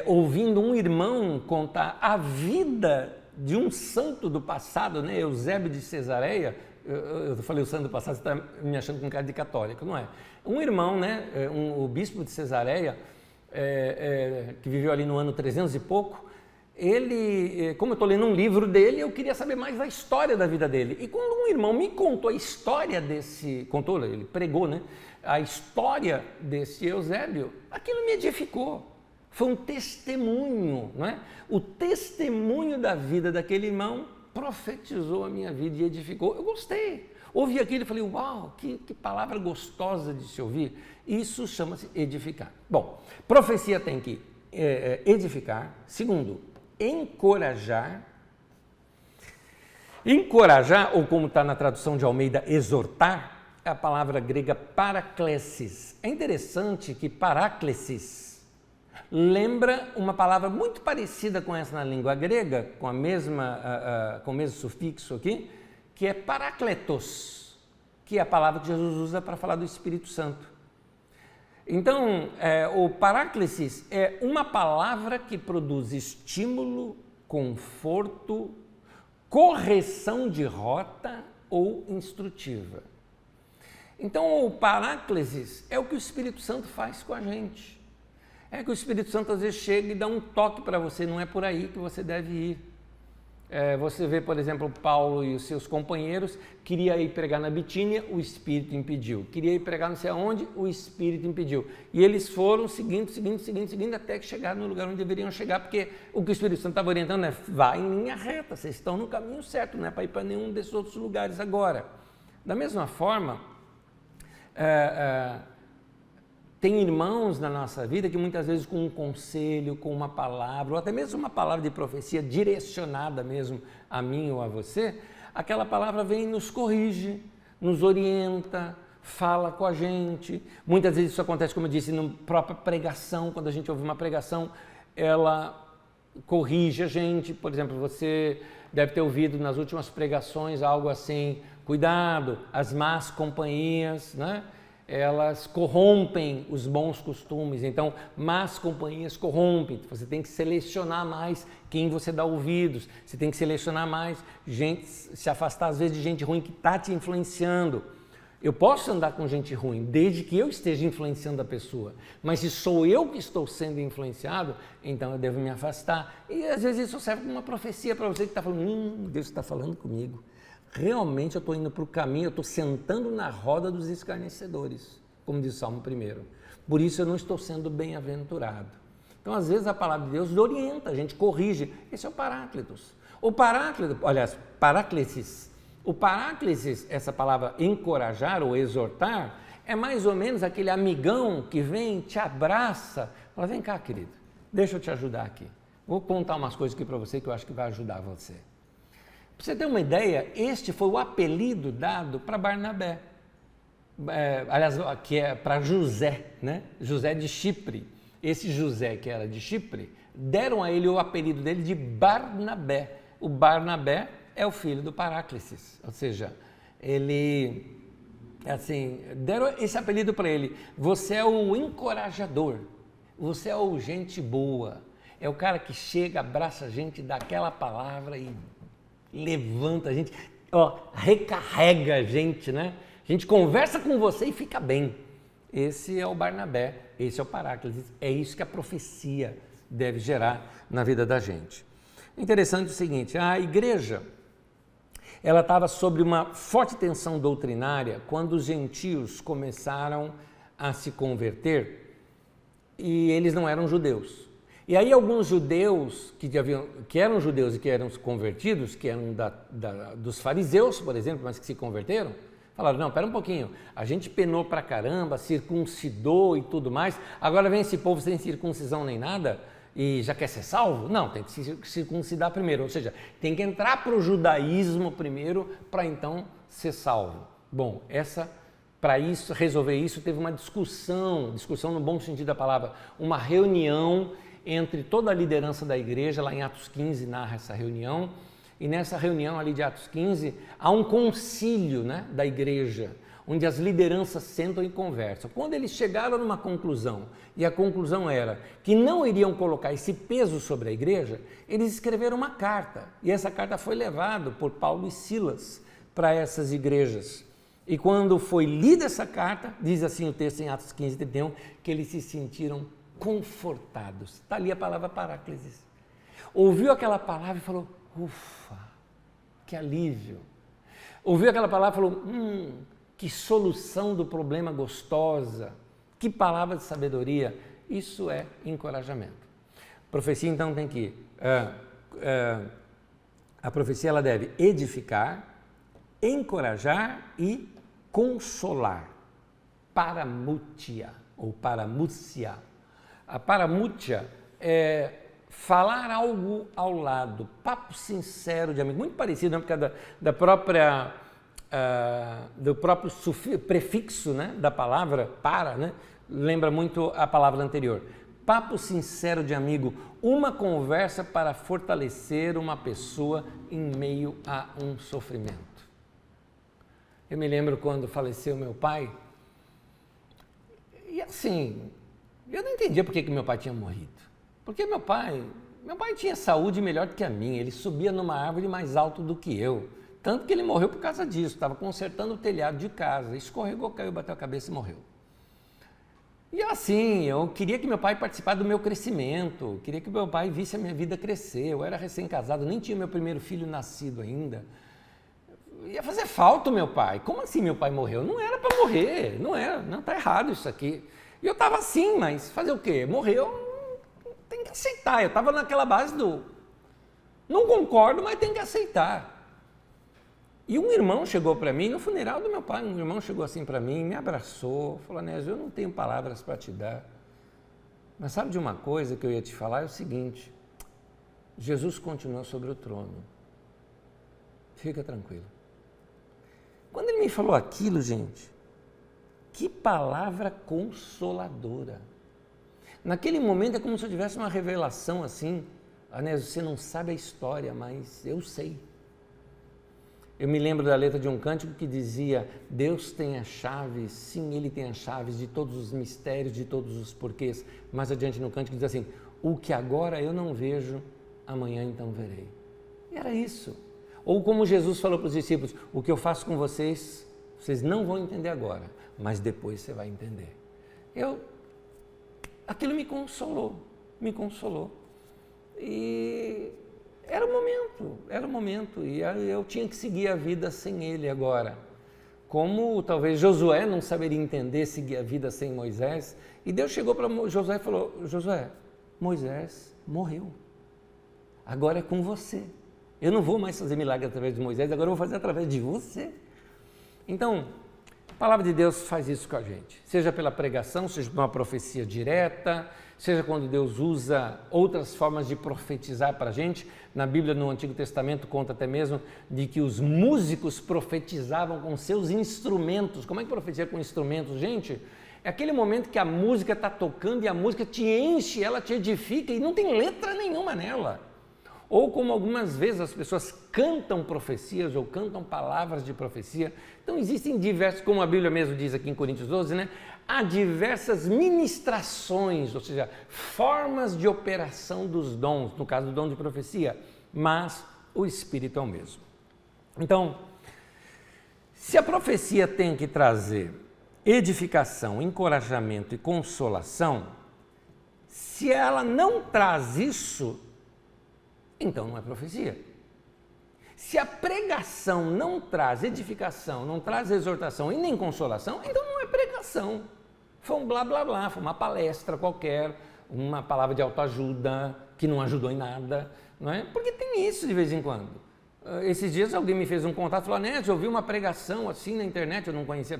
ouvindo um irmão contar a vida de um santo do passado, né, Eusébio de Cesareia. Eu falei o santo do passado, você está me achando com cara de católico, não é? Um irmão, né, o bispo de Cesareia, que viveu ali no ano 300 e pouco, ele, como eu estou lendo um livro dele, eu queria saber mais da história da vida dele. E quando um irmão me contou a história ele pregou, né, a história desse Eusébio, aquilo me edificou. Foi um testemunho, não é? O testemunho da vida daquele irmão profetizou a minha vida e edificou. Eu gostei. Ouvi aquilo e falei, uau, que palavra gostosa de se ouvir. Isso chama-se edificar. Bom, profecia tem que edificar. Segundo, encorajar. Encorajar, ou como está na tradução de Almeida, exortar, é a palavra grega paraklesis. É interessante que paraklesis lembra uma palavra muito parecida com essa na língua grega, com o mesmo sufixo aqui, que é parakletos, que é a palavra que Jesus usa para falar do Espírito Santo. Então, o paráclesis é uma palavra que produz estímulo, conforto, correção de rota ou instrutiva. Então, o paráclesis é o que o Espírito Santo faz com a gente. É que o Espírito Santo às vezes chega e dá um toque para você, não é por aí que você deve ir. Você vê, por exemplo, Paulo e os seus companheiros, queria ir pregar na Bitínia, o Espírito impediu. Queria ir pregar não sei aonde, o Espírito impediu. E eles foram seguindo, até que chegaram no lugar onde deveriam chegar, porque o que o Espírito Santo estava orientando é, vai em linha reta, vocês estão no caminho certo, não é para ir para nenhum desses outros lugares agora. Da mesma forma, tem irmãos na nossa vida que muitas vezes com um conselho, com uma palavra, ou até mesmo uma palavra de profecia direcionada mesmo a mim ou a você, aquela palavra vem e nos corrige, nos orienta, fala com a gente. Muitas vezes isso acontece, como eu disse, na própria pregação, quando a gente ouve uma pregação, ela corrige a gente. Por exemplo, você deve ter ouvido nas últimas pregações algo assim, cuidado, as más companhias, né? Elas corrompem os bons costumes, então más companhias corrompem, você tem que selecionar mais quem você dá ouvidos, você tem que selecionar mais gente, se afastar às vezes de gente ruim que está te influenciando. Eu posso andar com gente ruim, desde que eu esteja influenciando a pessoa, mas se sou eu que estou sendo influenciado, então eu devo me afastar. E às vezes isso serve como uma profecia para você que está falando, Deus está falando comigo. Realmente eu estou indo para o caminho, eu estou sentando na roda dos escarnecedores, como diz o Salmo 1. Por isso eu não estou sendo bem-aventurado. Então, às vezes, a palavra de Deus orienta, a gente corrige. Esse é o Paráclitos. O Paráclito, aliás, Paráclesis. O Paráclesis, essa palavra encorajar ou exortar, é mais ou menos aquele amigão que vem, te abraça, fala, vem cá, querido, deixa eu te ajudar aqui. Vou contar umas coisas aqui para você que eu acho que vai ajudar você. Para você ter uma ideia, este foi o apelido dado para Barnabé, aliás, que é para José, né? José de Chipre. Esse José que era de Chipre, deram a ele o apelido dele de Barnabé. O Barnabé é o filho do Paráclesis, ou seja, ele assim, deram esse apelido para ele. Você é o encorajador, você é o gente boa, é o cara que chega, abraça a gente, dá aquela palavra e levanta a gente, ó, recarrega a gente, né? A gente conversa com você e fica bem. Esse é o Barnabé, esse é o Paráclitos, é isso que a profecia deve gerar na vida da gente. Interessante o seguinte, a igreja, ela estava sob uma forte tensão doutrinária quando os gentios começaram a se converter e eles não eram judeus. E aí alguns judeus que eram judeus e que eram convertidos, que eram dos fariseus, por exemplo, mas que se converteram, falaram, não, pera um pouquinho, a gente penou pra caramba, circuncidou e tudo mais, agora vem esse povo sem circuncisão nem nada e já quer ser salvo? Não, tem que se circuncidar primeiro, ou seja, tem que entrar para o judaísmo primeiro para então ser salvo. Bom, para isso, resolver isso, teve uma discussão no bom sentido da palavra, uma reunião entre toda a liderança da igreja, lá em Atos 15 narra essa reunião, e nessa reunião ali de Atos 15, há um concílio, né, da igreja, onde as lideranças sentam e conversam. Quando eles chegaram numa conclusão, e a conclusão era que não iriam colocar esse peso sobre a igreja, eles escreveram uma carta, e essa carta foi levada por Paulo e Silas para essas igrejas. E quando foi lida essa carta, diz assim o texto em Atos 15, 31, que eles se sentiram confortados. Está ali a palavra Paráclitos. Ouviu aquela palavra e falou, ufa, que alívio. Ouviu aquela palavra e falou, que solução do problema gostosa, que palavra de sabedoria. Isso é encorajamento. A profecia então tem que, a profecia ela deve edificar, encorajar e consolar. Paramútia ou paramúcia. A paramútia é falar algo ao lado, papo sincero de amigo, muito parecido, né, por causa do próprio prefixo, né, da palavra para, né, lembra muito a palavra anterior. Papo sincero de amigo, uma conversa para fortalecer uma pessoa em meio a um sofrimento. Eu me lembro quando faleceu meu pai, e assim, eu não entendia por que meu pai tinha morrido. Porque meu pai tinha saúde melhor do que a minha, ele subia numa árvore mais alto do que eu. Tanto que ele morreu por causa disso, estava consertando o telhado de casa, escorregou, caiu, bateu a cabeça e morreu. E assim, eu queria que meu pai participasse do meu crescimento, queria que meu pai visse a minha vida crescer, eu era recém-casado, nem tinha meu primeiro filho nascido ainda. Ia fazer falta o meu pai. Como assim meu pai morreu? Não era para morrer, não está errado isso aqui. E eu estava assim, mas fazer o quê? Morreu, tem que aceitar. Eu estava naquela base não concordo, mas tem que aceitar. E um irmão chegou para mim, no funeral do meu pai, um irmão chegou assim para mim, me abraçou, falou, Anésio, eu não tenho palavras para te dar, mas sabe de uma coisa que eu ia te falar? É o seguinte, Jesus continua sobre o trono, fica tranquilo. Quando ele me falou aquilo, gente, que palavra consoladora. Naquele momento é como se eu tivesse uma revelação assim, Anésio, você não sabe a história, mas eu sei. Eu me lembro da letra de um cântico que dizia, Deus tem as chaves, sim, Ele tem as chaves de todos os mistérios, de todos os porquês. Mais adiante no cântico diz assim, o que agora eu não vejo, amanhã então verei. E era isso. Ou como Jesus falou para os discípulos, o que eu faço com vocês, vocês não vão entender agora, mas depois você vai entender. Aquilo me consolou. E era o momento, e eu tinha que seguir a vida sem ele agora. Como talvez Josué não saberia entender seguir a vida sem Moisés, e Deus chegou para Josué e falou, Josué, Moisés morreu, agora é com você. Eu não vou mais fazer milagre através de Moisés, agora eu vou fazer através de você. Então, a palavra de Deus faz isso com a gente, seja pela pregação, seja por uma profecia direta, seja quando Deus usa outras formas de profetizar para a gente. Na Bíblia, no Antigo Testamento, conta até mesmo de que os músicos profetizavam com seus instrumentos. Como é que profetiza com instrumentos? Gente, é aquele momento que a música está tocando e a música te enche, ela te edifica e não tem letra nenhuma nela. Ou como algumas vezes as pessoas cantam profecias ou cantam palavras de profecia. Então existem diversos, como a Bíblia mesmo diz aqui em Coríntios 12, né? Há diversas ministrações, ou seja, formas de operação dos dons, no caso do dom de profecia, mas o Espírito é o mesmo. Então, se a profecia tem que trazer edificação, encorajamento e consolação, se ela não traz isso, então não é profecia. Se a pregação não traz edificação, não traz exortação e nem consolação, então não é pregação. Foi um blá blá blá, foi uma palestra qualquer, uma palavra de autoajuda que não ajudou em nada, não é? Porque tem isso de vez em quando. Esses dias alguém me fez um contato e falou: Neto, eu ouvi uma pregação assim na internet, eu não conhecia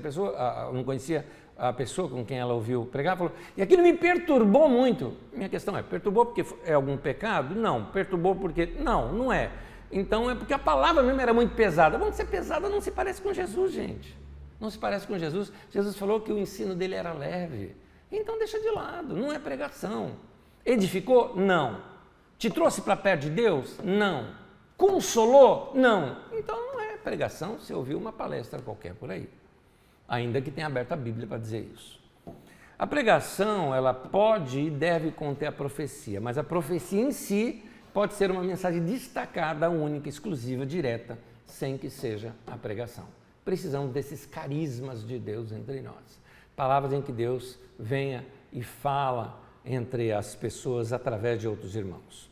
a pessoa com quem ela ouviu pregar, falou, e aquilo me perturbou muito. Minha questão é, perturbou porque é algum pecado? Não. Perturbou porque? Não, não é. Então é porque a palavra mesmo era muito pesada. Bom, ser pesada não se parece com Jesus, gente. Não se parece com Jesus. Jesus falou que o ensino dele era leve. Então deixa de lado, não é pregação. Edificou? Não. Te trouxe para perto de Deus? Não. Consolou? Não. Então não é pregação, você ouviu uma palestra qualquer por aí. Ainda que tenha aberto a Bíblia para dizer isso. A pregação, ela pode e deve conter a profecia, mas a profecia em si pode ser uma mensagem destacada, única, exclusiva, direta, sem que seja a pregação. Precisamos desses carismas de Deus entre nós. Palavras em que Deus venha e fala entre as pessoas através de outros irmãos.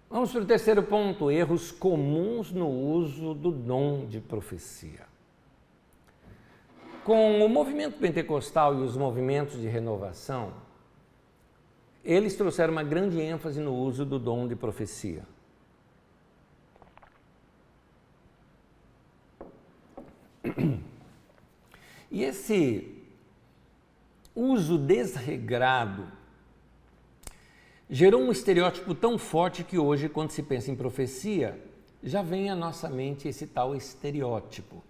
Vamos para o terceiro ponto, erros comuns no uso do dom de profecia. Com o movimento pentecostal e os movimentos de renovação, eles trouxeram uma grande ênfase no uso do dom de profecia. E esse uso desregrado gerou um estereótipo tão forte que hoje, quando se pensa em profecia, já vem à nossa mente esse tal estereótipo.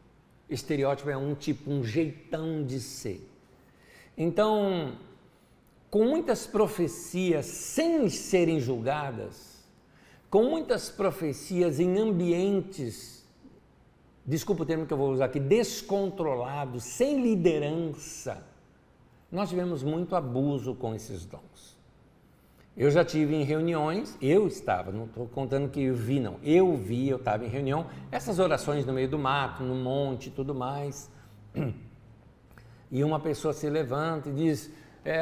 Estereótipo é um jeitão de ser. Então, com muitas profecias sem serem julgadas, com muitas profecias em ambientes, desculpa o termo que eu vou usar aqui, descontrolados, sem liderança, nós tivemos muito abuso com esses dons. Eu já tive em reuniões, eu estava, não estou contando que eu vi, não. Eu estava em reunião, essas orações no meio do mato, no monte e tudo mais. E uma pessoa se levanta e diz,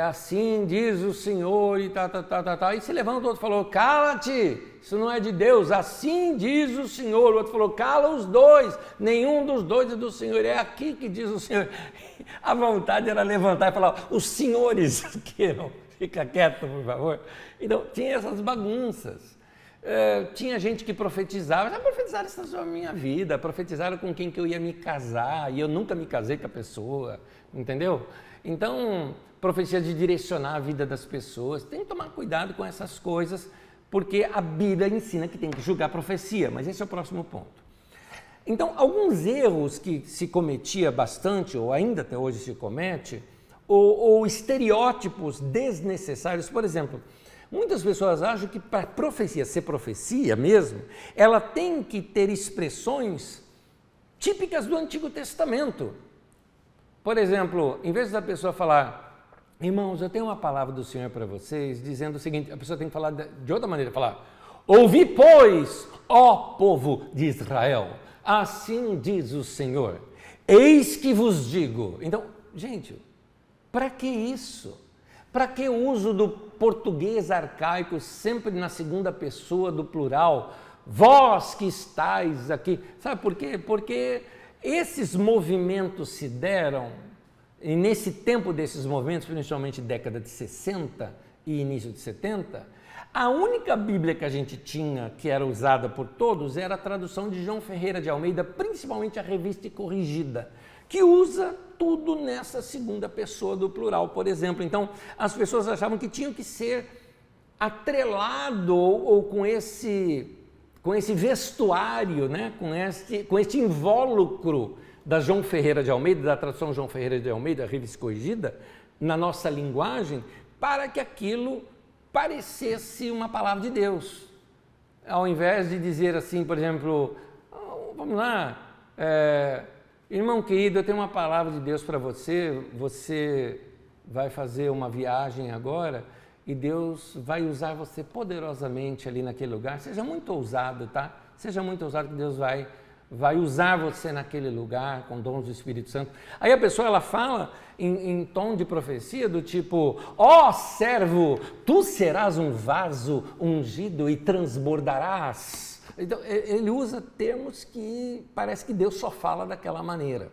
assim diz o Senhor e tal. E se levanta, o outro falou, cala-te, isso não é de Deus, assim diz o Senhor. O outro falou, cala os dois, nenhum dos dois é do Senhor, é aqui que diz o Senhor. A vontade era levantar e falar, os senhores queiram. Fica quieto, por favor. Então, tinha essas bagunças. Tinha gente que profetizava, já profetizaram isso na minha vida, profetizaram com quem que eu ia me casar, e eu nunca me casei com a pessoa, entendeu? Então, profecia de direcionar a vida das pessoas, tem que tomar cuidado com essas coisas, porque a Bíblia ensina que tem que julgar a profecia, mas esse é o próximo ponto. Então, alguns erros que se cometia bastante, ou ainda até hoje se comete, ou estereótipos desnecessários. Por exemplo, muitas pessoas acham que para profecia ser profecia mesmo, ela tem que ter expressões típicas do Antigo Testamento. Por exemplo, em vez da pessoa falar, irmãos, eu tenho uma palavra do Senhor para vocês, dizendo o seguinte, a pessoa tem que falar de outra maneira, falar, ouvi, pois, ó povo de Israel, assim diz o Senhor, eis que vos digo. Então, gente, para que isso? Para que o uso do português arcaico sempre na segunda pessoa do plural? Vós que estáis aqui. Sabe por quê? Porque esses movimentos se deram, e nesse tempo desses movimentos, principalmente década de 60 e início de 70, a única Bíblia que a gente tinha, que era usada por todos, era a tradução de João Ferreira de Almeida, principalmente a Revista Corrigida, que usa tudo nessa segunda pessoa do plural, por exemplo. Então, as pessoas achavam que tinham que ser atrelado ou com esse vestuário, né? com este invólucro da João Ferreira de Almeida, da tradução João Ferreira de Almeida, Revista Corrigida, na nossa linguagem, para que aquilo parecesse uma palavra de Deus. Ao invés de dizer assim, por exemplo, vamos lá, irmão querido, eu tenho uma palavra de Deus para você, você vai fazer uma viagem agora e Deus vai usar você poderosamente ali naquele lugar. Seja muito ousado, tá? Seja muito ousado que Deus vai usar você naquele lugar com dons do Espírito Santo. Aí a pessoa ela fala em tom de profecia do tipo, ó servo, tu serás um vaso ungido e transbordarás. Então ele usa termos que parece que Deus só fala daquela maneira.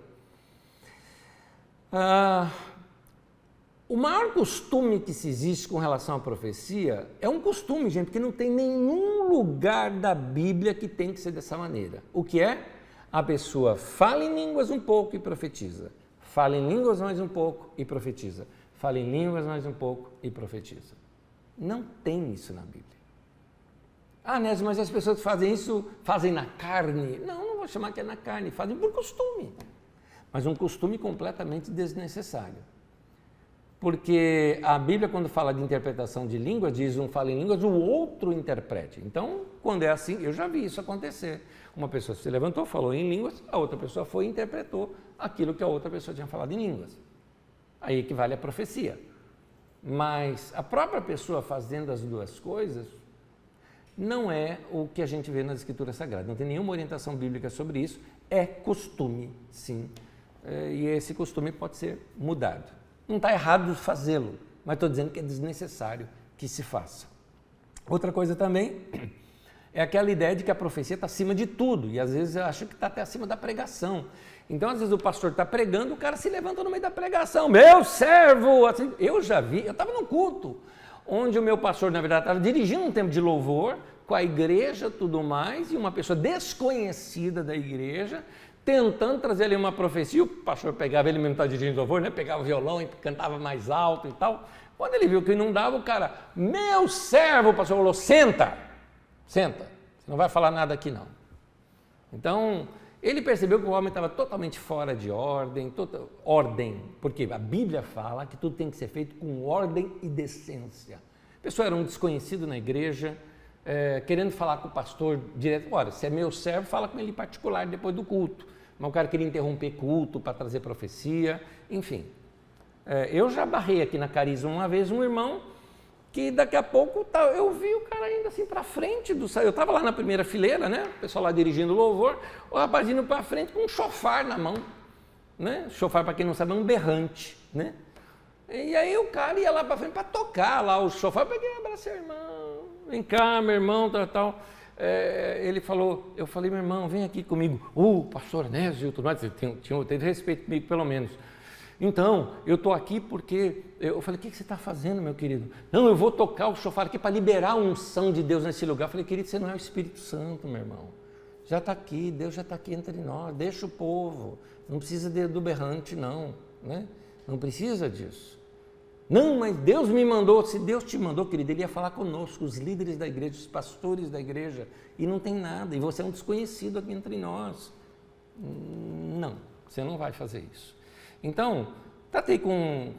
O maior costume que se existe com relação à profecia é um costume, gente, porque não tem nenhum lugar da Bíblia que tem que ser dessa maneira. O que é? A pessoa fala em línguas um pouco e profetiza. Fala em línguas mais um pouco e profetiza. Fala em línguas mais um pouco e profetiza. Não tem isso na Bíblia. Nésio, mas as pessoas que fazem isso, fazem na carne. Não vou chamar que é na carne, fazem por costume. Mas um costume completamente desnecessário. Porque a Bíblia, quando fala de interpretação de línguas, diz um fala em línguas, o outro interprete. Então, quando é assim, eu já vi isso acontecer. Uma pessoa se levantou, falou em línguas, a outra pessoa foi e interpretou aquilo que a outra pessoa tinha falado em línguas. Aí equivale à profecia. Mas a própria pessoa fazendo as duas coisas não é o que a gente vê nas Escrituras Sagradas. Não tem nenhuma orientação bíblica sobre isso. É costume, sim. E esse costume pode ser mudado. Não está errado fazê-lo, mas estou dizendo que é desnecessário que se faça. Outra coisa também é aquela ideia de que a profecia está acima de tudo, e às vezes eu acho que está até acima da pregação. Então, às vezes o pastor está pregando, o cara se levanta no meio da pregação, meu servo! Assim, eu já vi, eu estava num culto, onde o meu pastor, na verdade, estava dirigindo um tempo de louvor, com a igreja tudo mais, e uma pessoa desconhecida da igreja, tentando trazer ali uma profecia, o pastor pegava, ele mesmo estava dirigindo louvor, né? Pegava o violão e cantava mais alto e tal. Quando ele viu que não dava, o cara, meu servo, o pastor falou, senta, você não vai falar nada aqui não. Então, ele percebeu que o homem estava totalmente fora de ordem, porque a Bíblia fala que tudo tem que ser feito com ordem e decência. A pessoa era um desconhecido na igreja, querendo falar com o pastor direto, olha, se é meu servo, fala com ele em particular depois do culto. Mas o cara queria interromper culto para trazer profecia, enfim. Eu já barrei aqui na Carisma uma vez um irmão que daqui a pouco eu vi o cara indo assim para frente eu estava lá na primeira fileira, né? O pessoal lá dirigindo o louvor, o rapaz indo para frente com um chofar na mão, né? Chofar, para quem não sabe, é um berrante, né? E aí o cara ia lá para frente para tocar lá o chofar, eu peguei, abracei o irmão, vem cá, meu irmão, tal. Ele falou, eu falei, meu irmão, vem aqui comigo. Pastor Nésio e tudo mais, teve respeito comigo pelo menos. Então, eu estou aqui porque, eu falei, o que você está fazendo, meu querido? Não, eu vou tocar o chofar aqui para liberar a unção de Deus nesse lugar. Eu falei, querido, você não é o Espírito Santo, meu irmão. Já está aqui, Deus já está aqui entre nós, deixa o povo. Não precisa do berrante, não, né? Não precisa disso. Não, mas Deus me mandou. Se Deus te mandou, querido, Ele ia falar conosco, os líderes da igreja, os pastores da igreja, e não tem nada, e você é um desconhecido aqui entre nós. Não, você não vai fazer isso. Então, tratei com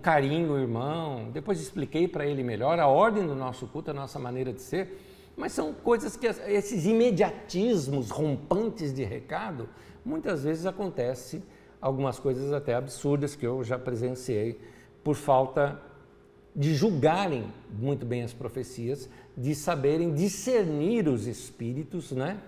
carinho o irmão, depois expliquei para ele melhor a ordem do nosso culto, a nossa maneira de ser, mas são coisas que, esses imediatismos rompantes de recado, muitas vezes acontece algumas coisas até absurdas que eu já presenciei, por falta de julgarem muito bem as profecias, de saberem discernir os espíritos, né?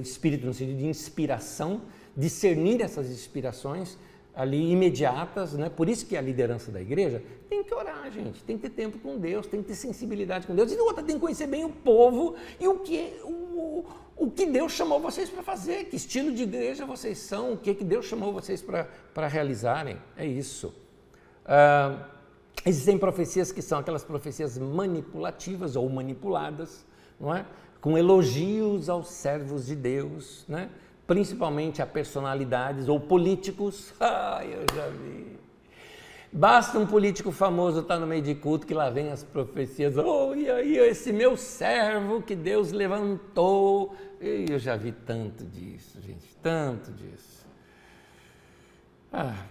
Espírito no sentido de inspiração, discernir essas inspirações ali imediatas, né? Por isso que a liderança da igreja tem que orar, gente, tem que ter tempo com Deus, tem que ter sensibilidade com Deus, e outra, tem que conhecer bem o povo e o que Deus chamou vocês para fazer, que estilo de igreja vocês são, o que Deus chamou vocês para realizarem, é isso. Existem profecias que são aquelas profecias manipulativas ou manipuladas, não é? Com elogios aos servos de Deus, né? Principalmente a personalidades ou políticos. Eu já vi. Basta um político famoso estar no meio de culto que lá vem as profecias. E aí esse meu servo que Deus levantou. Eu já vi tanto disso, gente, tanto disso.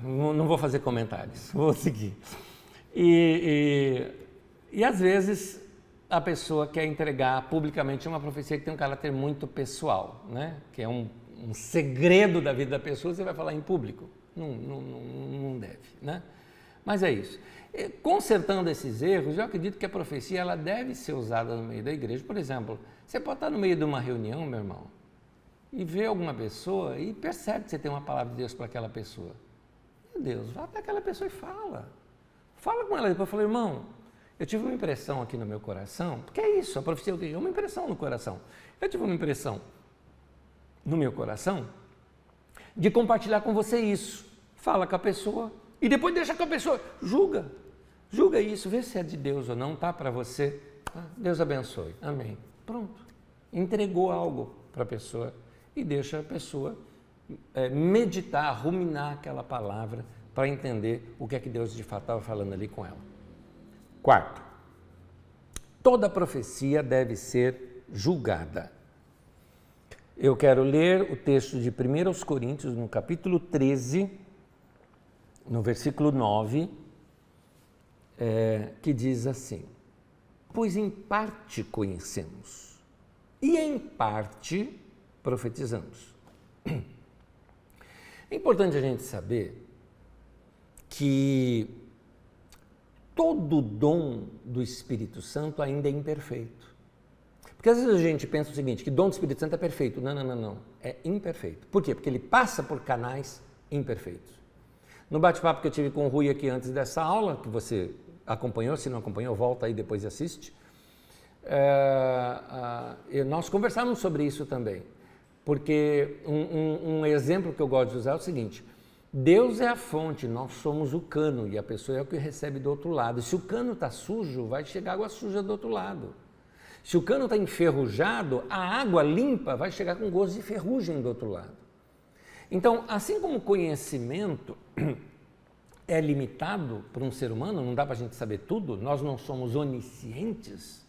Não vou fazer comentários, vou seguir. E às vezes a pessoa quer entregar publicamente uma profecia que tem um caráter muito pessoal, né? Que é um segredo da vida da pessoa, você vai falar em público. Não deve, né? Mas é isso. Consertando esses erros, eu acredito que a profecia ela deve ser usada no meio da igreja. Por exemplo, você pode estar no meio de uma reunião, meu irmão, e ver alguma pessoa e percebe que você tem uma palavra de Deus para aquela pessoa. Meu Deus, vá para aquela pessoa e fala. Fala com ela. Depois eu falei, irmão, eu tive uma impressão aqui no meu coração, porque é isso, a profecia é uma impressão no coração. Eu tive uma impressão no meu coração de compartilhar com você isso. Fala com a pessoa e depois deixa com a pessoa. Julga isso, vê se é de Deus ou não, tá para você. Deus abençoe, amém. Pronto, entregou algo para a pessoa e deixa a pessoa meditar, ruminar aquela palavra para entender o que é que Deus de fato estava falando ali com ela. Quarto, toda profecia deve ser julgada. Eu quero ler o texto de 1 Coríntios, no capítulo 13, no versículo 9, que diz assim: pois em parte conhecemos e em parte profetizamos. É importante a gente saber que todo dom do Espírito Santo ainda é imperfeito. Porque às vezes a gente pensa o seguinte, que dom do Espírito Santo é perfeito. Não. É imperfeito. Por quê? Porque ele passa por canais imperfeitos. No bate-papo que eu tive com o Rui aqui antes dessa aula, que você acompanhou, se não acompanhou, volta aí depois e assiste, nós conversamos sobre isso também. Porque um exemplo que eu gosto de usar é o seguinte: Deus é a fonte, nós somos o cano e a pessoa é o que recebe do outro lado. Se o cano está sujo, vai chegar água suja do outro lado. Se o cano está enferrujado, a água limpa vai chegar com gosto de ferrugem do outro lado. Então, assim como o conhecimento é limitado para um ser humano, não dá para a gente saber tudo, nós não somos oniscientes,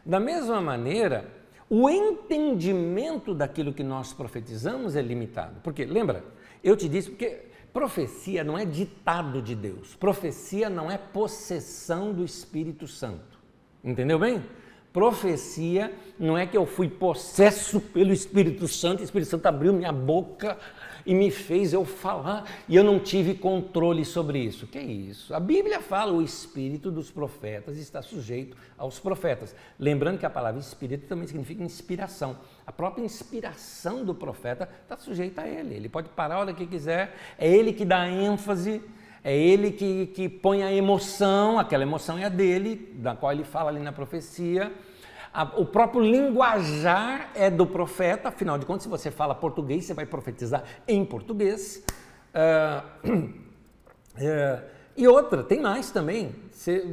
da mesma maneira, o entendimento daquilo que nós profetizamos é limitado. Porque, lembra, eu te disse, porque profecia não é ditado de Deus, profecia não é possessão do Espírito Santo, entendeu bem? Profecia não é que eu fui possesso pelo Espírito Santo, o Espírito Santo abriu minha boca e me fez eu falar e eu não tive controle sobre isso. Que é isso? A Bíblia fala, o espírito dos profetas está sujeito aos profetas. Lembrando que a palavra espírito também significa inspiração. A própria inspiração do profeta está sujeita a ele. Ele pode parar a hora que quiser, é ele que dá ênfase, é ele que põe a emoção, aquela emoção é a dele, da qual ele fala ali na profecia. O próprio linguajar é do profeta, afinal de contas, se você fala português, você vai profetizar em português. E outra, tem mais também.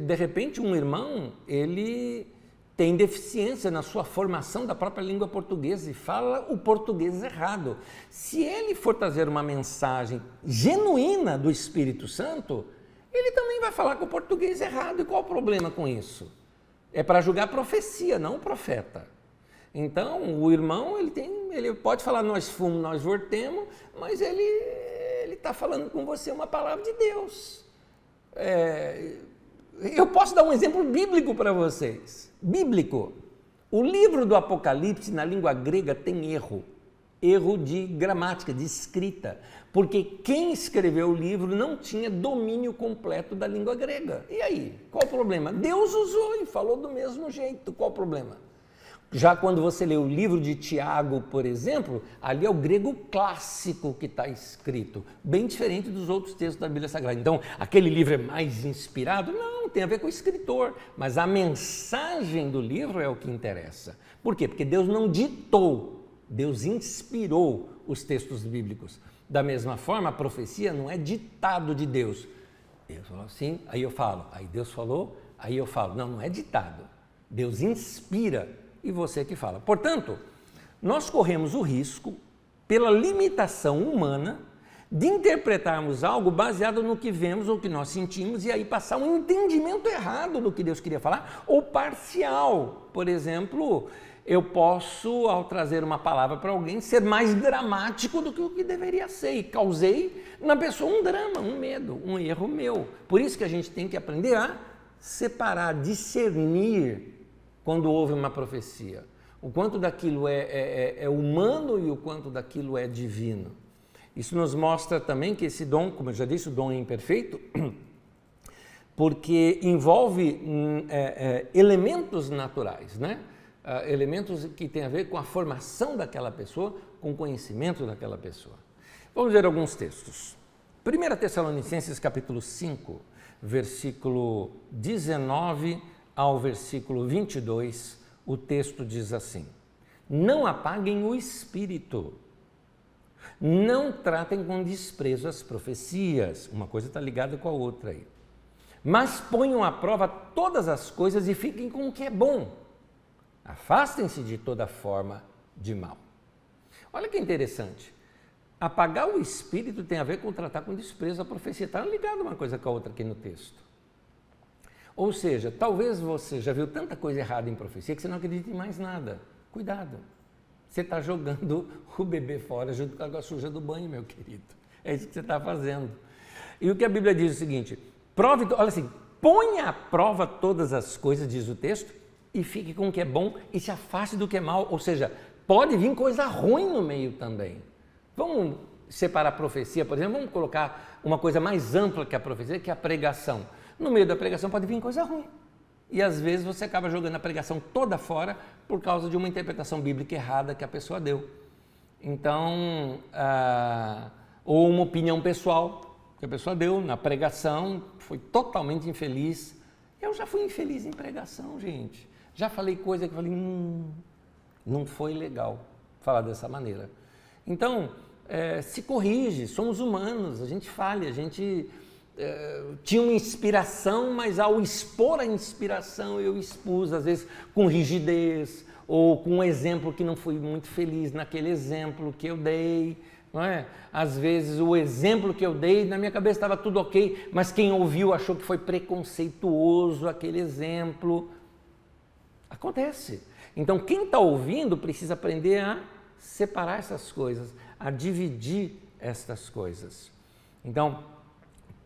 De repente, um irmão, ele tem deficiência na sua formação da própria língua portuguesa e fala o português errado. Se ele for trazer uma mensagem genuína do Espírito Santo, ele também vai falar com o português errado. E qual o problema com isso? É para julgar a profecia, não o profeta. Então, o irmão, ele pode falar nós fumos, nós vortemos, mas ele está falando com você uma palavra de Deus. Eu posso dar um exemplo bíblico para vocês. Bíblico. O livro do Apocalipse, na língua grega, tem erro de gramática, de escrita, porque quem escreveu o livro não tinha domínio completo da língua grega. E aí, qual o problema? Deus usou e falou do mesmo jeito, qual o problema? Já quando você lê o livro de Tiago, por exemplo, ali é o grego clássico que está escrito, bem diferente dos outros textos da Bíblia Sagrada. Então, aquele livro é mais inspirado? Não, tem a ver com o escritor, mas a mensagem do livro é o que interessa. Por quê? Porque Deus não ditou, Deus inspirou os textos bíblicos. Da mesma forma, a profecia não é ditado de Deus. Deus falou assim, aí eu falo. Aí Deus falou, aí eu falo. Não é ditado. Deus inspira e você que fala. Portanto, nós corremos o risco, pela limitação humana, de interpretarmos algo baseado no que vemos ou que nós sentimos e aí passar um entendimento errado do que Deus queria falar ou parcial. Por exemplo, eu posso, ao trazer uma palavra para alguém, ser mais dramático do que o que deveria ser e causei na pessoa um drama, um medo, um erro meu. Por isso que a gente tem que aprender a separar, discernir quando houve uma profecia. O quanto daquilo é humano e o quanto daquilo é divino. Isso nos mostra também que esse dom, como eu já disse, o dom é imperfeito, porque envolve elementos naturais, né? Elementos que têm a ver com a formação daquela pessoa, com o conhecimento daquela pessoa. Vamos ver alguns textos. 1 Tessalonicenses capítulo 5, versículo 19 ao versículo 22, o texto diz assim: não apaguem o espírito, não tratem com desprezo as profecias, uma coisa está ligada com a outra aí, mas ponham à prova todas as coisas e fiquem com o que é bom, afastem-se de toda forma de mal. Olha que interessante, apagar o espírito tem a ver com tratar com desprezo a profecia, está ligado uma coisa com a outra aqui no texto. Ou seja, talvez você já viu tanta coisa errada em profecia que você não acredita em mais nada. Cuidado, você está jogando o bebê fora junto com a água suja do banho, meu querido. É isso que você está fazendo. E o que a Bíblia diz é o seguinte, olha assim, ponha à prova todas as coisas, diz o texto, e fique com o que é bom e se afaste do que é mal. Ou seja, pode vir coisa ruim no meio também. Vamos separar a profecia, por exemplo, vamos colocar uma coisa mais ampla que a profecia, que é a pregação. No meio da pregação pode vir coisa ruim. E às vezes você acaba jogando a pregação toda fora por causa de uma interpretação bíblica errada que a pessoa deu. Então, ou uma opinião pessoal que a pessoa deu na pregação, foi totalmente infeliz. Eu já fui infeliz em pregação, gente. Já falei coisa que eu falei, não foi legal falar dessa maneira. Então, se corrige, somos humanos, a gente falha, a gente tinha uma inspiração, mas ao expor a inspiração eu expus, às vezes com rigidez ou com um exemplo que não fui muito feliz naquele exemplo que eu dei, não é? Às vezes o exemplo que eu dei, na minha cabeça estava tudo ok, mas quem ouviu achou que foi preconceituoso aquele exemplo. Acontece. Então quem está ouvindo precisa aprender a separar essas coisas, a dividir estas coisas. Então,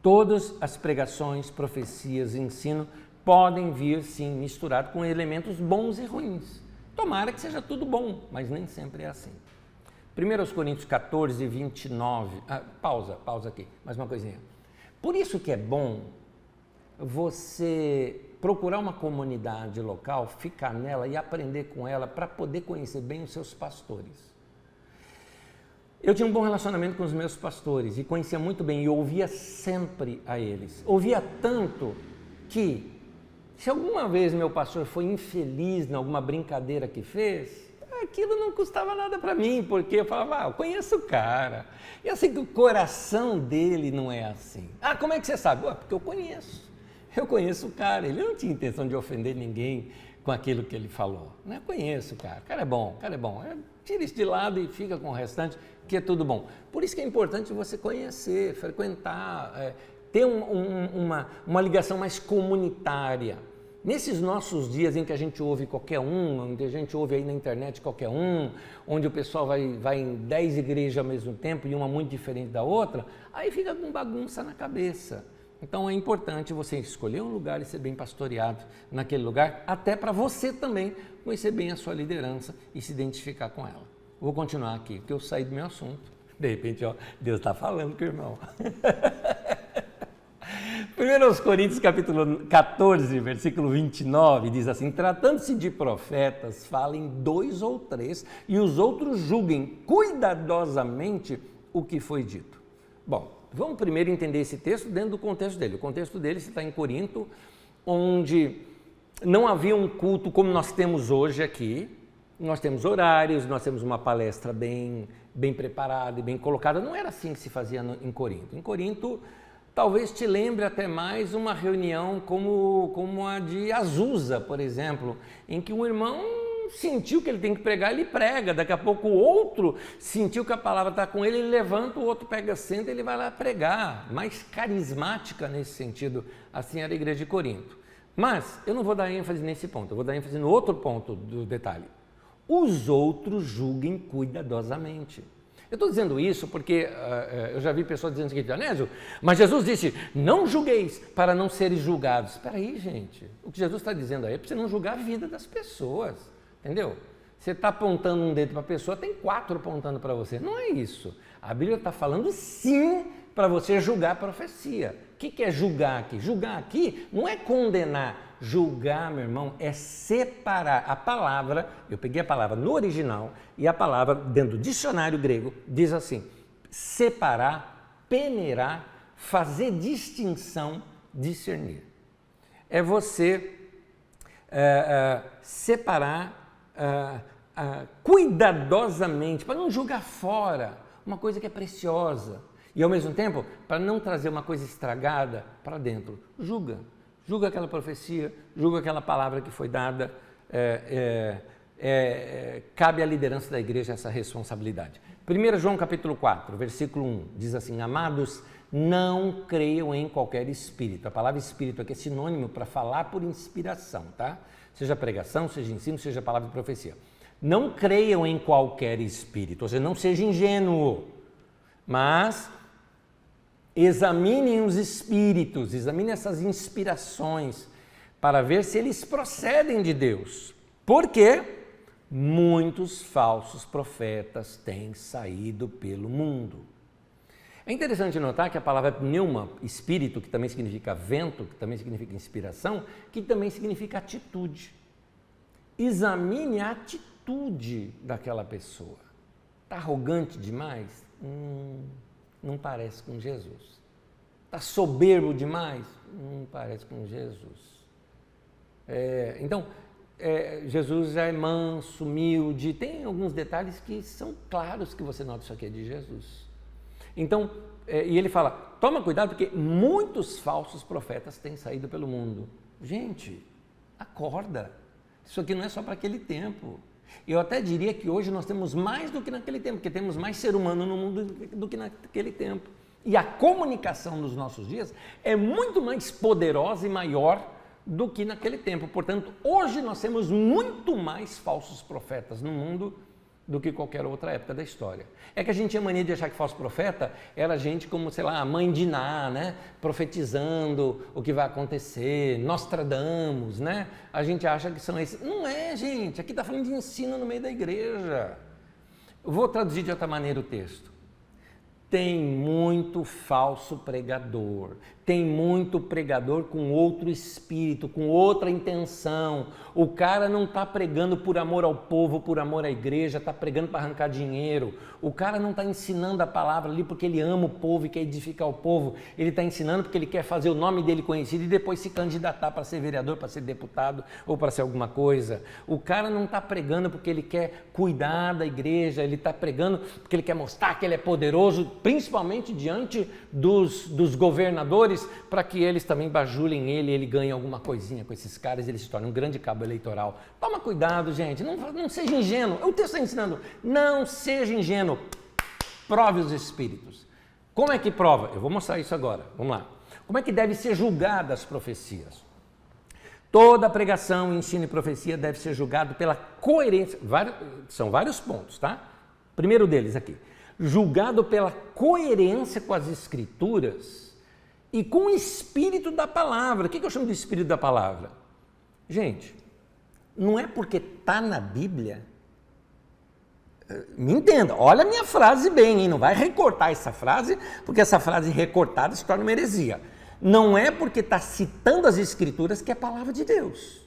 todas as pregações, profecias e ensino podem vir, sim, misturado com elementos bons e ruins. Tomara que seja tudo bom, mas nem sempre é assim. 1 Coríntios 14, 29... pausa aqui, mais uma coisinha. Por isso que é bom você procurar uma comunidade local, ficar nela e aprender com ela para poder conhecer bem os seus pastores. Eu tinha um bom relacionamento com os meus pastores e conhecia muito bem e ouvia sempre a eles. Ouvia tanto que, se alguma vez meu pastor foi infeliz em alguma brincadeira que fez, aquilo não custava nada para mim, porque eu falava, eu conheço o cara. E eu sei que o coração dele não é assim. Como é que você sabe? Porque eu conheço. Eu conheço o cara, ele não tinha intenção de ofender ninguém com aquilo que ele falou. Eu conheço o cara é bom, tira isso de lado e fica com o restante, que é tudo bom. Por isso que é importante você conhecer, frequentar, ter uma ligação mais comunitária. Nesses nossos dias em que a gente ouve qualquer um, onde a gente ouve aí na internet qualquer um, onde o pessoal vai em 10 igrejas ao mesmo tempo e uma muito diferente da outra, aí fica com bagunça na cabeça. Então é importante você escolher um lugar e ser bem pastoreado naquele lugar, até para você também conhecer bem a sua liderança e se identificar com ela. Vou continuar aqui, porque eu saí do meu assunto. De repente, Deus está falando com o irmão. 1 Coríntios capítulo 14, versículo 29, diz assim, tratando-se de profetas, falem 2 ou 3 e os outros julguem cuidadosamente o que foi dito. Bom, vamos primeiro entender esse texto dentro do contexto dele. O contexto dele está em Corinto, onde não havia um culto como nós temos hoje aqui. Nós temos horários, nós temos uma palestra bem preparada e bem colocada. Não era assim que se fazia em Corinto. Em Corinto, talvez te lembre até mais uma reunião como a de Azusa, por exemplo, em que um irmão sentiu que ele tem que pregar, ele prega. Daqui a pouco o outro sentiu que a palavra está com ele, ele levanta, o outro pega, senta e ele vai lá pregar. Mais carismática nesse sentido, assim era a igreja de Corinto. Mas eu não vou dar ênfase nesse ponto, eu vou dar ênfase no outro ponto do detalhe. Os outros julguem cuidadosamente. Eu estou dizendo isso porque eu já vi pessoas dizendo o seguinte: Anésio, mas Jesus disse, não julgueis para não seres julgados. Espera aí, gente. O que Jesus está dizendo aí é para você não julgar a vida das pessoas, entendeu? Você está apontando um dedo para a pessoa, tem 4 apontando para você. Não é isso. A Bíblia está falando sim para você julgar a profecia. O que é julgar aqui? Julgar aqui não é condenar. Julgar, meu irmão, é separar. A palavra, eu peguei a palavra no original e a palavra dentro do dicionário grego diz assim: separar, peneirar, fazer distinção, discernir. É você separar cuidadosamente, para não jogar fora uma coisa que é preciosa e ao mesmo tempo para não trazer uma coisa estragada para dentro. Julga aquela profecia, julga aquela palavra que foi dada, cabe à liderança da igreja essa responsabilidade. 1 João capítulo 4, versículo 1, diz assim: amados, não creiam em qualquer espírito. A palavra espírito aqui é sinônimo para falar por inspiração, tá? Seja pregação, seja ensino, seja palavra de profecia. Não creiam em qualquer espírito, ou seja, não seja ingênuo, mas examinem os espíritos, examinem essas inspirações para ver se eles procedem de Deus. Porque muitos falsos profetas têm saído pelo mundo. É interessante notar que a palavra pneuma, espírito, que também significa vento, que também significa inspiração, que também significa atitude. Examine a atitude daquela pessoa. Está arrogante demais? Não parece com Jesus. Está soberbo demais? Não parece com Jesus. Jesus já é manso, humilde, tem alguns detalhes que são claros que você nota: isso aqui é de Jesus. Então, e ele fala, toma cuidado porque muitos falsos profetas têm saído pelo mundo. Gente, acorda, isso aqui não é só para aquele tempo. Eu até diria que hoje nós temos mais do que naquele tempo, porque temos mais ser humano no mundo do que naquele tempo. E a comunicação nos nossos dias é muito mais poderosa e maior do que naquele tempo. Portanto, hoje nós temos muito mais falsos profetas no mundo do que qualquer outra época da história. É que a gente tinha mania de achar que falso profeta era gente como, sei lá, a mãe de Ná, né? Profetizando o que vai acontecer, Nostradamus, né? A gente acha que são esses. Não é, gente. Aqui está falando de ensino no meio da igreja. Eu vou traduzir de outra maneira o texto. Tem muito falso pregador, tem muito pregador com outro espírito, com outra intenção. O cara não está pregando por amor ao povo, por amor à igreja, está pregando para arrancar dinheiro. O cara não está ensinando a palavra ali porque ele ama o povo e quer edificar o povo. Ele está ensinando porque ele quer fazer o nome dele conhecido e depois se candidatar para ser vereador, para ser deputado ou para ser alguma coisa. O cara não está pregando porque ele quer cuidar da igreja, ele está pregando porque ele quer mostrar que ele é poderoso, principalmente diante dos governadores, para que eles também bajulem ele ganhe alguma coisinha com esses caras, ele se torna um grande cabo eleitoral. Toma cuidado, gente, não seja ingênuo. O texto está ensinando, não seja ingênuo, prove os espíritos. Como é que prova? Eu vou mostrar isso agora, vamos lá. Como é que deve ser julgada as profecias? Toda pregação, ensino e profecia deve ser julgado pela coerência, são vários pontos, tá? Primeiro deles aqui, julgado pela coerência com as escrituras e com o espírito da palavra. O que eu chamo de espírito da palavra? Gente, não é porque está na Bíblia, me entenda, olha a minha frase bem, hein? Não vai recortar essa frase, porque essa frase recortada se torna uma heresia. Não é porque está citando as escrituras que é palavra de Deus.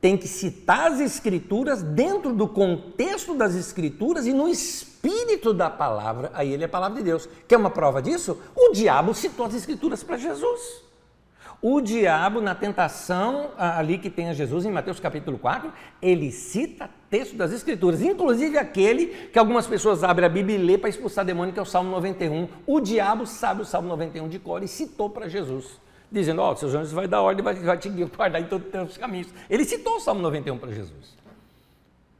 Tem que citar as escrituras dentro do contexto das escrituras e no espírito da palavra, aí ele é a palavra de Deus. Quer uma prova disso? O diabo citou as escrituras para Jesus. O diabo, na tentação ali que tem a Jesus, em Mateus capítulo 4, ele cita texto das escrituras, inclusive aquele que algumas pessoas abrem a Bíblia e lê para expulsar demônio, que é o Salmo 91. O diabo sabe o Salmo 91 de cor e citou para Jesus, dizendo, seus anjos vai dar ordem, vai te guardar em todos os teus caminhos. Ele citou o Salmo 91 para Jesus.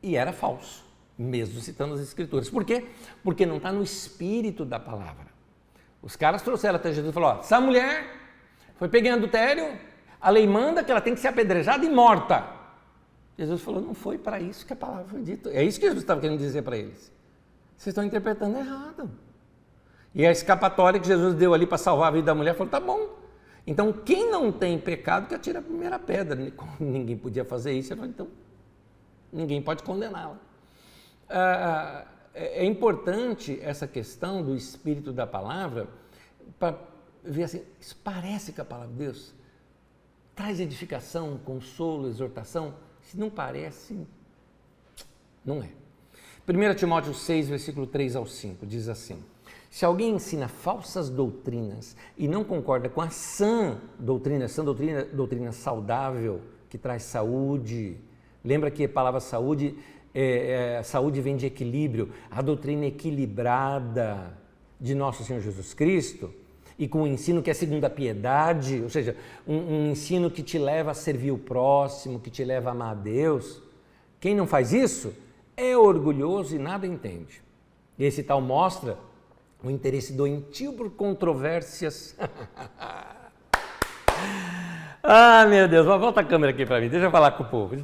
E era falso, mesmo citando as escrituras. Por quê? Porque não está no espírito da palavra. Os caras trouxeram até Jesus e falaram, essa mulher foi pega em adultério, a lei manda que ela tem que ser apedrejada e morta. Jesus falou, não foi para isso que a palavra foi dita. É isso que Jesus estava querendo dizer para eles. Vocês estão interpretando errado. E a escapatória que Jesus deu ali para salvar a vida da mulher, falou, tá bom. Então, quem não tem pecado, que atira a primeira pedra. Ninguém podia fazer isso, falou, então, ninguém pode condená-la. É importante essa questão do espírito da palavra, para ver assim, isso parece que a palavra de Deus traz edificação, consolo, exortação. Se não parece, não é. 1 Timóteo 6, versículo 3 ao 5, diz assim, se alguém ensina falsas doutrinas e não concorda com a sã doutrina saudável, que traz saúde, lembra que a palavra saúde, saúde vem de equilíbrio, a doutrina equilibrada de nosso Senhor Jesus Cristo, e com um ensino que é segundo a piedade, ou seja, um ensino que te leva a servir o próximo, que te leva a amar a Deus. Quem não faz isso é orgulhoso e nada entende. Esse tal mostra o interesse doentio por controvérsias. Ah, meu Deus, volta a câmera aqui para mim, deixa eu falar com o povo,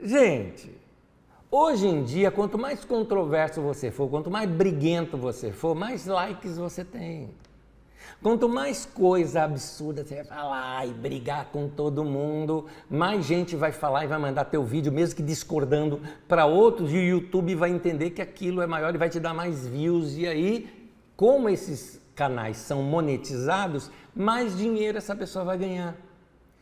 Gente, hoje em dia, quanto mais controverso você for, quanto mais briguento você for, mais likes você tem. Quanto mais coisa absurda você vai falar e brigar com todo mundo, mais gente vai falar e vai mandar teu vídeo, mesmo que discordando, para outros, e o YouTube vai entender que aquilo é maior e vai te dar mais views. E aí, como esses canais são monetizados, mais dinheiro essa pessoa vai ganhar.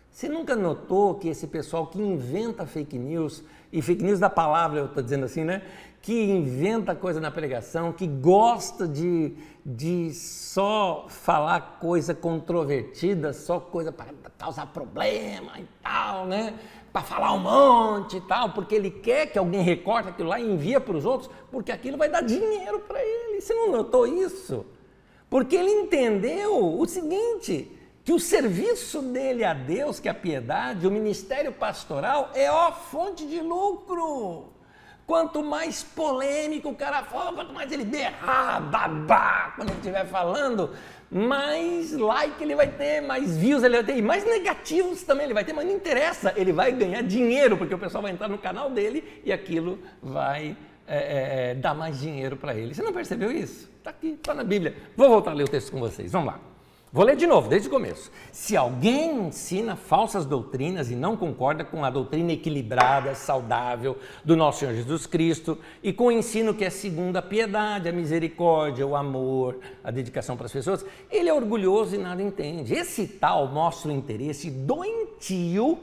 Você nunca notou que esse pessoal que inventa fake news, e fake news da palavra, eu estou dizendo assim, né? Que inventa coisa na pregação, que gosta de só falar coisa controvertida, só coisa para causar problema e tal, né? Para falar um monte e tal, porque ele quer que alguém recorte aquilo lá e envia para os outros, porque aquilo vai dar dinheiro para ele. Você não notou isso? Porque ele entendeu o seguinte, que o serviço dele a Deus, que é a piedade, o ministério pastoral, é a fonte de lucro. Quanto mais polêmico o cara for, quanto mais ele berrar, babá, quando ele estiver falando, mais like ele vai ter, mais views ele vai ter, e mais negativos também ele vai ter, mas não interessa, ele vai ganhar dinheiro, porque o pessoal vai entrar no canal dele e aquilo vai dar mais dinheiro para ele. Você não percebeu isso? Está aqui, está na Bíblia. Vou voltar a ler o texto com vocês, vamos lá. Vou ler de novo, desde o começo. Se alguém ensina falsas doutrinas e não concorda com a doutrina equilibrada, saudável do nosso Senhor Jesus Cristo e com o ensino que é segundo a piedade, a misericórdia, o amor, a dedicação para as pessoas, ele é orgulhoso e nada entende. Esse tal mostra o interesse doentio.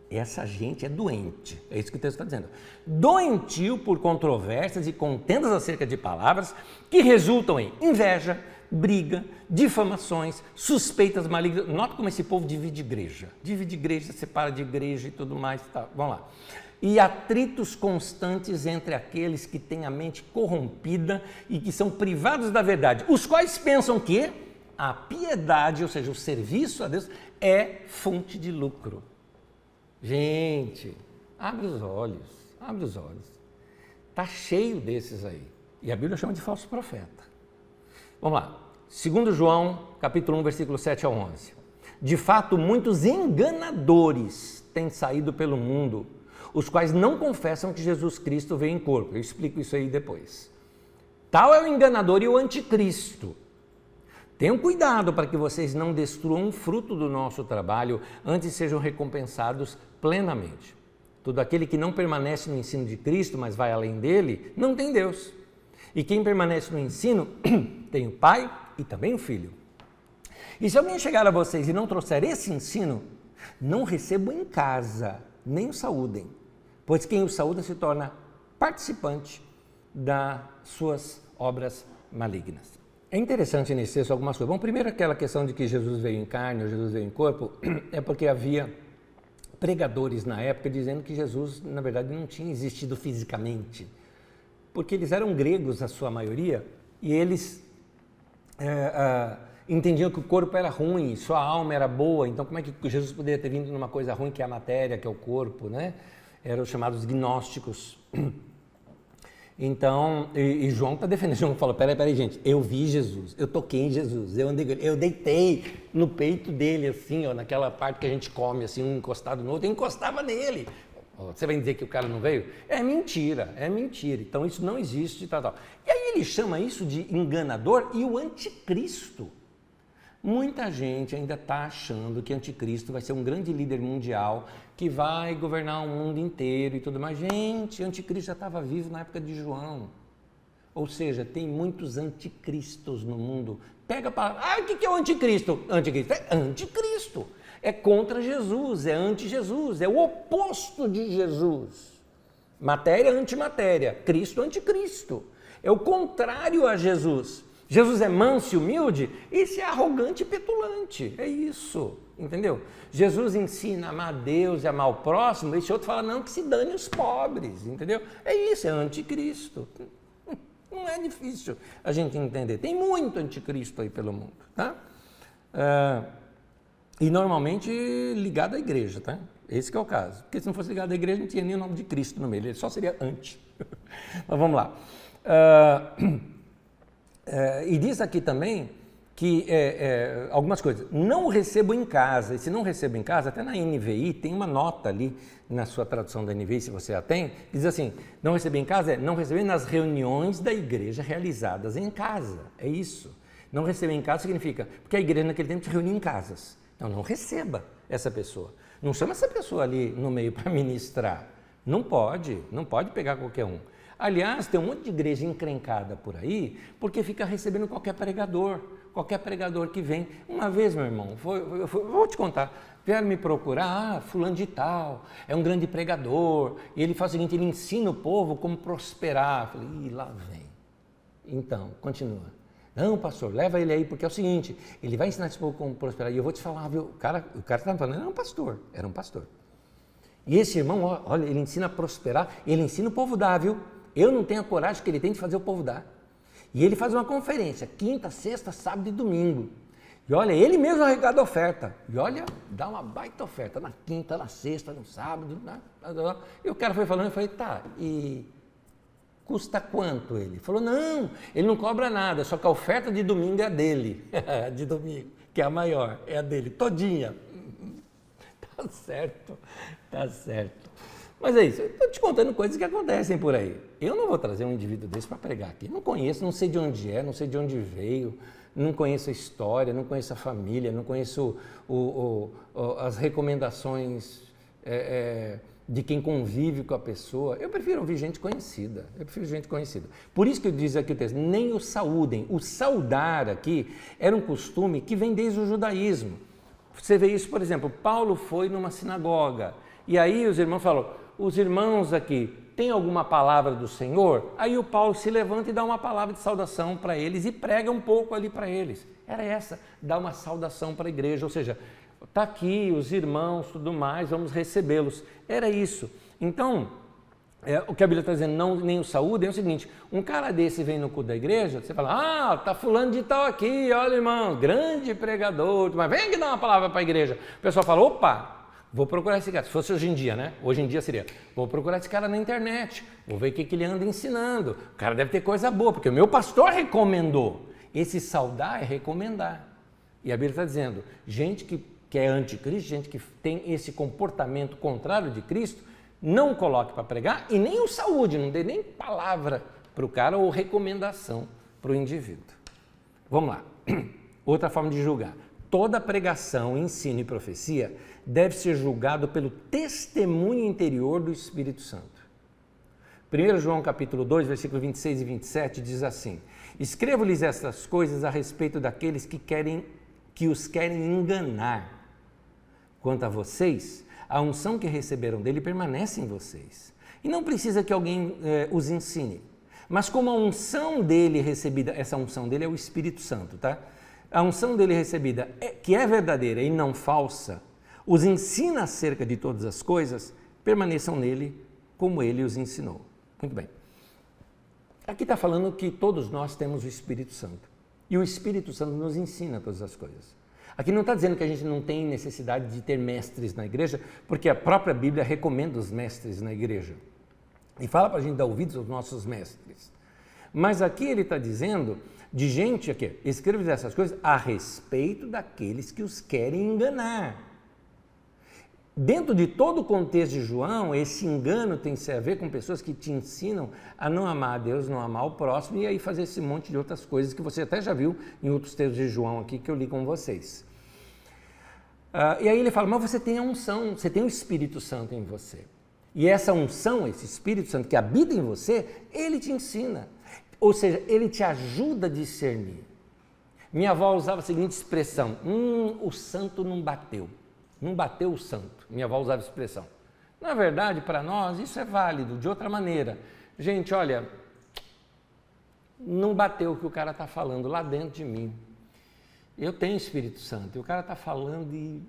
Essa gente é doente, é isso que o texto está dizendo. Doentio por controvérsias e contendas acerca de palavras que resultam em inveja, briga, difamações, suspeitas malignas. Nota como esse povo divide igreja. Divide igreja, separa de igreja e tudo mais. Tá, vamos lá. E atritos constantes entre aqueles que têm a mente corrompida e que são privados da verdade, os quais pensam que a piedade, ou seja, o serviço a Deus, é fonte de lucro. Gente, abre os olhos, abre os olhos. Está cheio desses aí. E a Bíblia chama de falso profeta. Vamos lá. 2 João, capítulo 1, versículo 7 ao 11. De fato, muitos enganadores têm saído pelo mundo, os quais não confessam que Jesus Cristo veio em corpo. Eu explico isso aí depois. Tal é o enganador e o anticristo. Tenham cuidado para que vocês não destruam o fruto do nosso trabalho, antes sejam recompensados plenamente. Todo aquele que não permanece no ensino de Cristo, mas vai além dele, não tem Deus. E quem permanece no ensino tem o Pai e também o Filho. E se alguém chegar a vocês e não trouxer esse ensino, não recebam em casa, nem o saúdem, pois quem o saúda se torna participante das suas obras malignas. É interessante nesse texto algumas coisas. Bom, primeiro aquela questão de que Jesus veio em carne ou Jesus veio em corpo, é porque havia pregadores na época dizendo que Jesus, na verdade, não tinha existido fisicamente, porque eles eram gregos, a sua maioria, e eles entendiam que o corpo era ruim, sua alma era boa, então como é que Jesus poderia ter vindo numa coisa ruim que é a matéria, que é o corpo, né? Eram os chamados gnósticos. Então, e João está defendendo, João falou, peraí, gente, eu vi Jesus, eu toquei em Jesus, eu deitei no peito dele, assim, ó, naquela parte que a gente come, assim, um encostado no outro, eu encostava nele. Você vai dizer que o cara não veio? É mentira. Então isso não existe, tal. E aí ele chama isso de enganador e o anticristo. Muita gente ainda está achando que anticristo vai ser um grande líder mundial que vai governar o mundo inteiro e tudo mais. Gente, anticristo já estava vivo na época de João. Ou seja, tem muitos anticristos no mundo. Pega a palavra, o que é o anticristo? Anticristo é anticristo. É contra Jesus, é anti-Jesus, é o oposto de Jesus. Matéria, antimatéria, Cristo, anticristo. É o contrário a Jesus. Jesus é manso e humilde, esse é arrogante e petulante, é isso, entendeu? Jesus ensina a amar a Deus e amar o próximo, esse outro fala, não, que se dane os pobres, entendeu? É isso, é anticristo. Não é difícil a gente entender, tem muito anticristo aí pelo mundo, tá? E normalmente ligado à igreja, tá? Esse que é o caso, porque se não fosse ligado à igreja não tinha nem o nome de Cristo no meio, ele só seria anti. Mas vamos lá. E diz aqui também que algumas coisas, não recebo em casa, e se não recebo em casa, até na NVI tem uma nota ali na sua tradução da NVI, se você a tem, que diz assim, não receber em casa é não receber nas reuniões da igreja realizadas em casa, é isso. Não receber em casa significa, porque a igreja naquele tempo se reunia em casas, então não receba essa pessoa, não chama essa pessoa ali no meio para ministrar, não pode pegar qualquer um. Aliás, tem um monte de igreja encrencada por aí, porque fica recebendo qualquer pregador que vem. Uma vez, meu irmão, vou te contar, vieram me procurar, fulano de tal, é um grande pregador, e ele faz o seguinte, ele ensina o povo como prosperar. Eu falei, lá vem. Então, continua. Não, pastor, leva ele aí, porque é o seguinte, ele vai ensinar esse povo como prosperar. E eu vou te falar, viu, o cara estava falando, era um pastor. E esse irmão, olha, ele ensina a prosperar, ele ensina o povo a dar, viu? Eu não tenho a coragem que ele tem de fazer o povo dar. E ele faz uma conferência, quinta, sexta, sábado e domingo. E olha, ele mesmo arrecada a oferta. E olha, dá uma baita oferta na quinta, na sexta, no sábado. E o cara foi falando, eu falei, tá, e custa quanto ele? Falou, não, ele não cobra nada, só que a oferta de domingo é a dele. De domingo, que é a maior, é a dele, todinha. Tá certo. Mas é isso, eu estou te contando coisas que acontecem por aí. Eu não vou trazer um indivíduo desse para pregar aqui. Não conheço, não sei de onde é, não sei de onde veio, não conheço a história, não conheço a família, não conheço as recomendações de quem convive com a pessoa. Eu prefiro ouvir gente conhecida. Por isso que diz aqui o texto, nem o saúdem. O saudar aqui era um costume que vem desde o judaísmo. Você vê isso, por exemplo, Paulo foi numa sinagoga e aí os irmãos falam, os irmãos aqui, tem alguma palavra do Senhor? Aí o Paulo se levanta e dá uma palavra de saudação para eles e prega um pouco ali para eles. Era essa, dá uma saudação para a igreja, ou seja, está aqui os irmãos, tudo mais, vamos recebê-los. Era isso. Então, o que a Bíblia está dizendo, não, nem o saúde, é o seguinte, um cara desse vem no culto da igreja, você fala, tá fulano de tal aqui, olha irmão, grande pregador, mas vem aqui dar uma palavra para a igreja. O pessoal fala, opa, vou procurar esse cara, se fosse hoje em dia, né? Hoje em dia seria, vou procurar esse cara na internet, vou ver o que ele anda ensinando, o cara deve ter coisa boa, porque o meu pastor recomendou. Esse saudar é recomendar. E a Bíblia está dizendo, gente que é anticristo, gente que tem esse comportamento contrário de Cristo, não coloque para pregar e nem o saúde, não dê nem palavra para o cara ou recomendação para o indivíduo. Vamos lá, outra forma de julgar. Toda pregação, ensino e profecia deve ser julgado pelo testemunho interior do Espírito Santo. 1 João capítulo 2, versículo 26 e 27 diz assim, escrevo-lhes estas coisas a respeito daqueles que os querem enganar. Quanto a vocês, a unção que receberam dele permanece em vocês. E não precisa que alguém os ensine. Mas como a unção dele recebida, essa unção dele é o Espírito Santo, tá? A unção dele recebida, que é verdadeira e não falsa, os ensina acerca de todas as coisas, permaneçam nele como ele os ensinou. Muito bem. Aqui está falando que todos nós temos o Espírito Santo. E o Espírito Santo nos ensina todas as coisas. Aqui não está dizendo que a gente não tem necessidade de ter mestres na igreja, porque a própria Bíblia recomenda os mestres na igreja. E fala para a gente dar ouvidos aos nossos mestres. Mas aqui ele está dizendo de gente aqui, escreve essas coisas a respeito daqueles que os querem enganar. dentro de todo o contexto de João, esse engano tem a ver com pessoas que te ensinam a não amar a Deus, não amar o próximo e aí fazer esse monte de outras coisas que você até já viu em outros textos de João aqui que eu li com vocês. E aí ele fala, mas você tem a unção, você tem o Espírito Santo em você. E essa unção, esse Espírito Santo que habita em você, ele te ensina. Ou seja, ele te ajuda a discernir. Minha avó usava a seguinte expressão, o santo não bateu. Não bateu o santo. Minha avó usava a expressão. Na verdade, para nós, isso é válido, de outra maneira. Gente, olha, não bateu o que o cara está falando lá dentro de mim. Eu tenho Espírito Santo, e o cara está falando e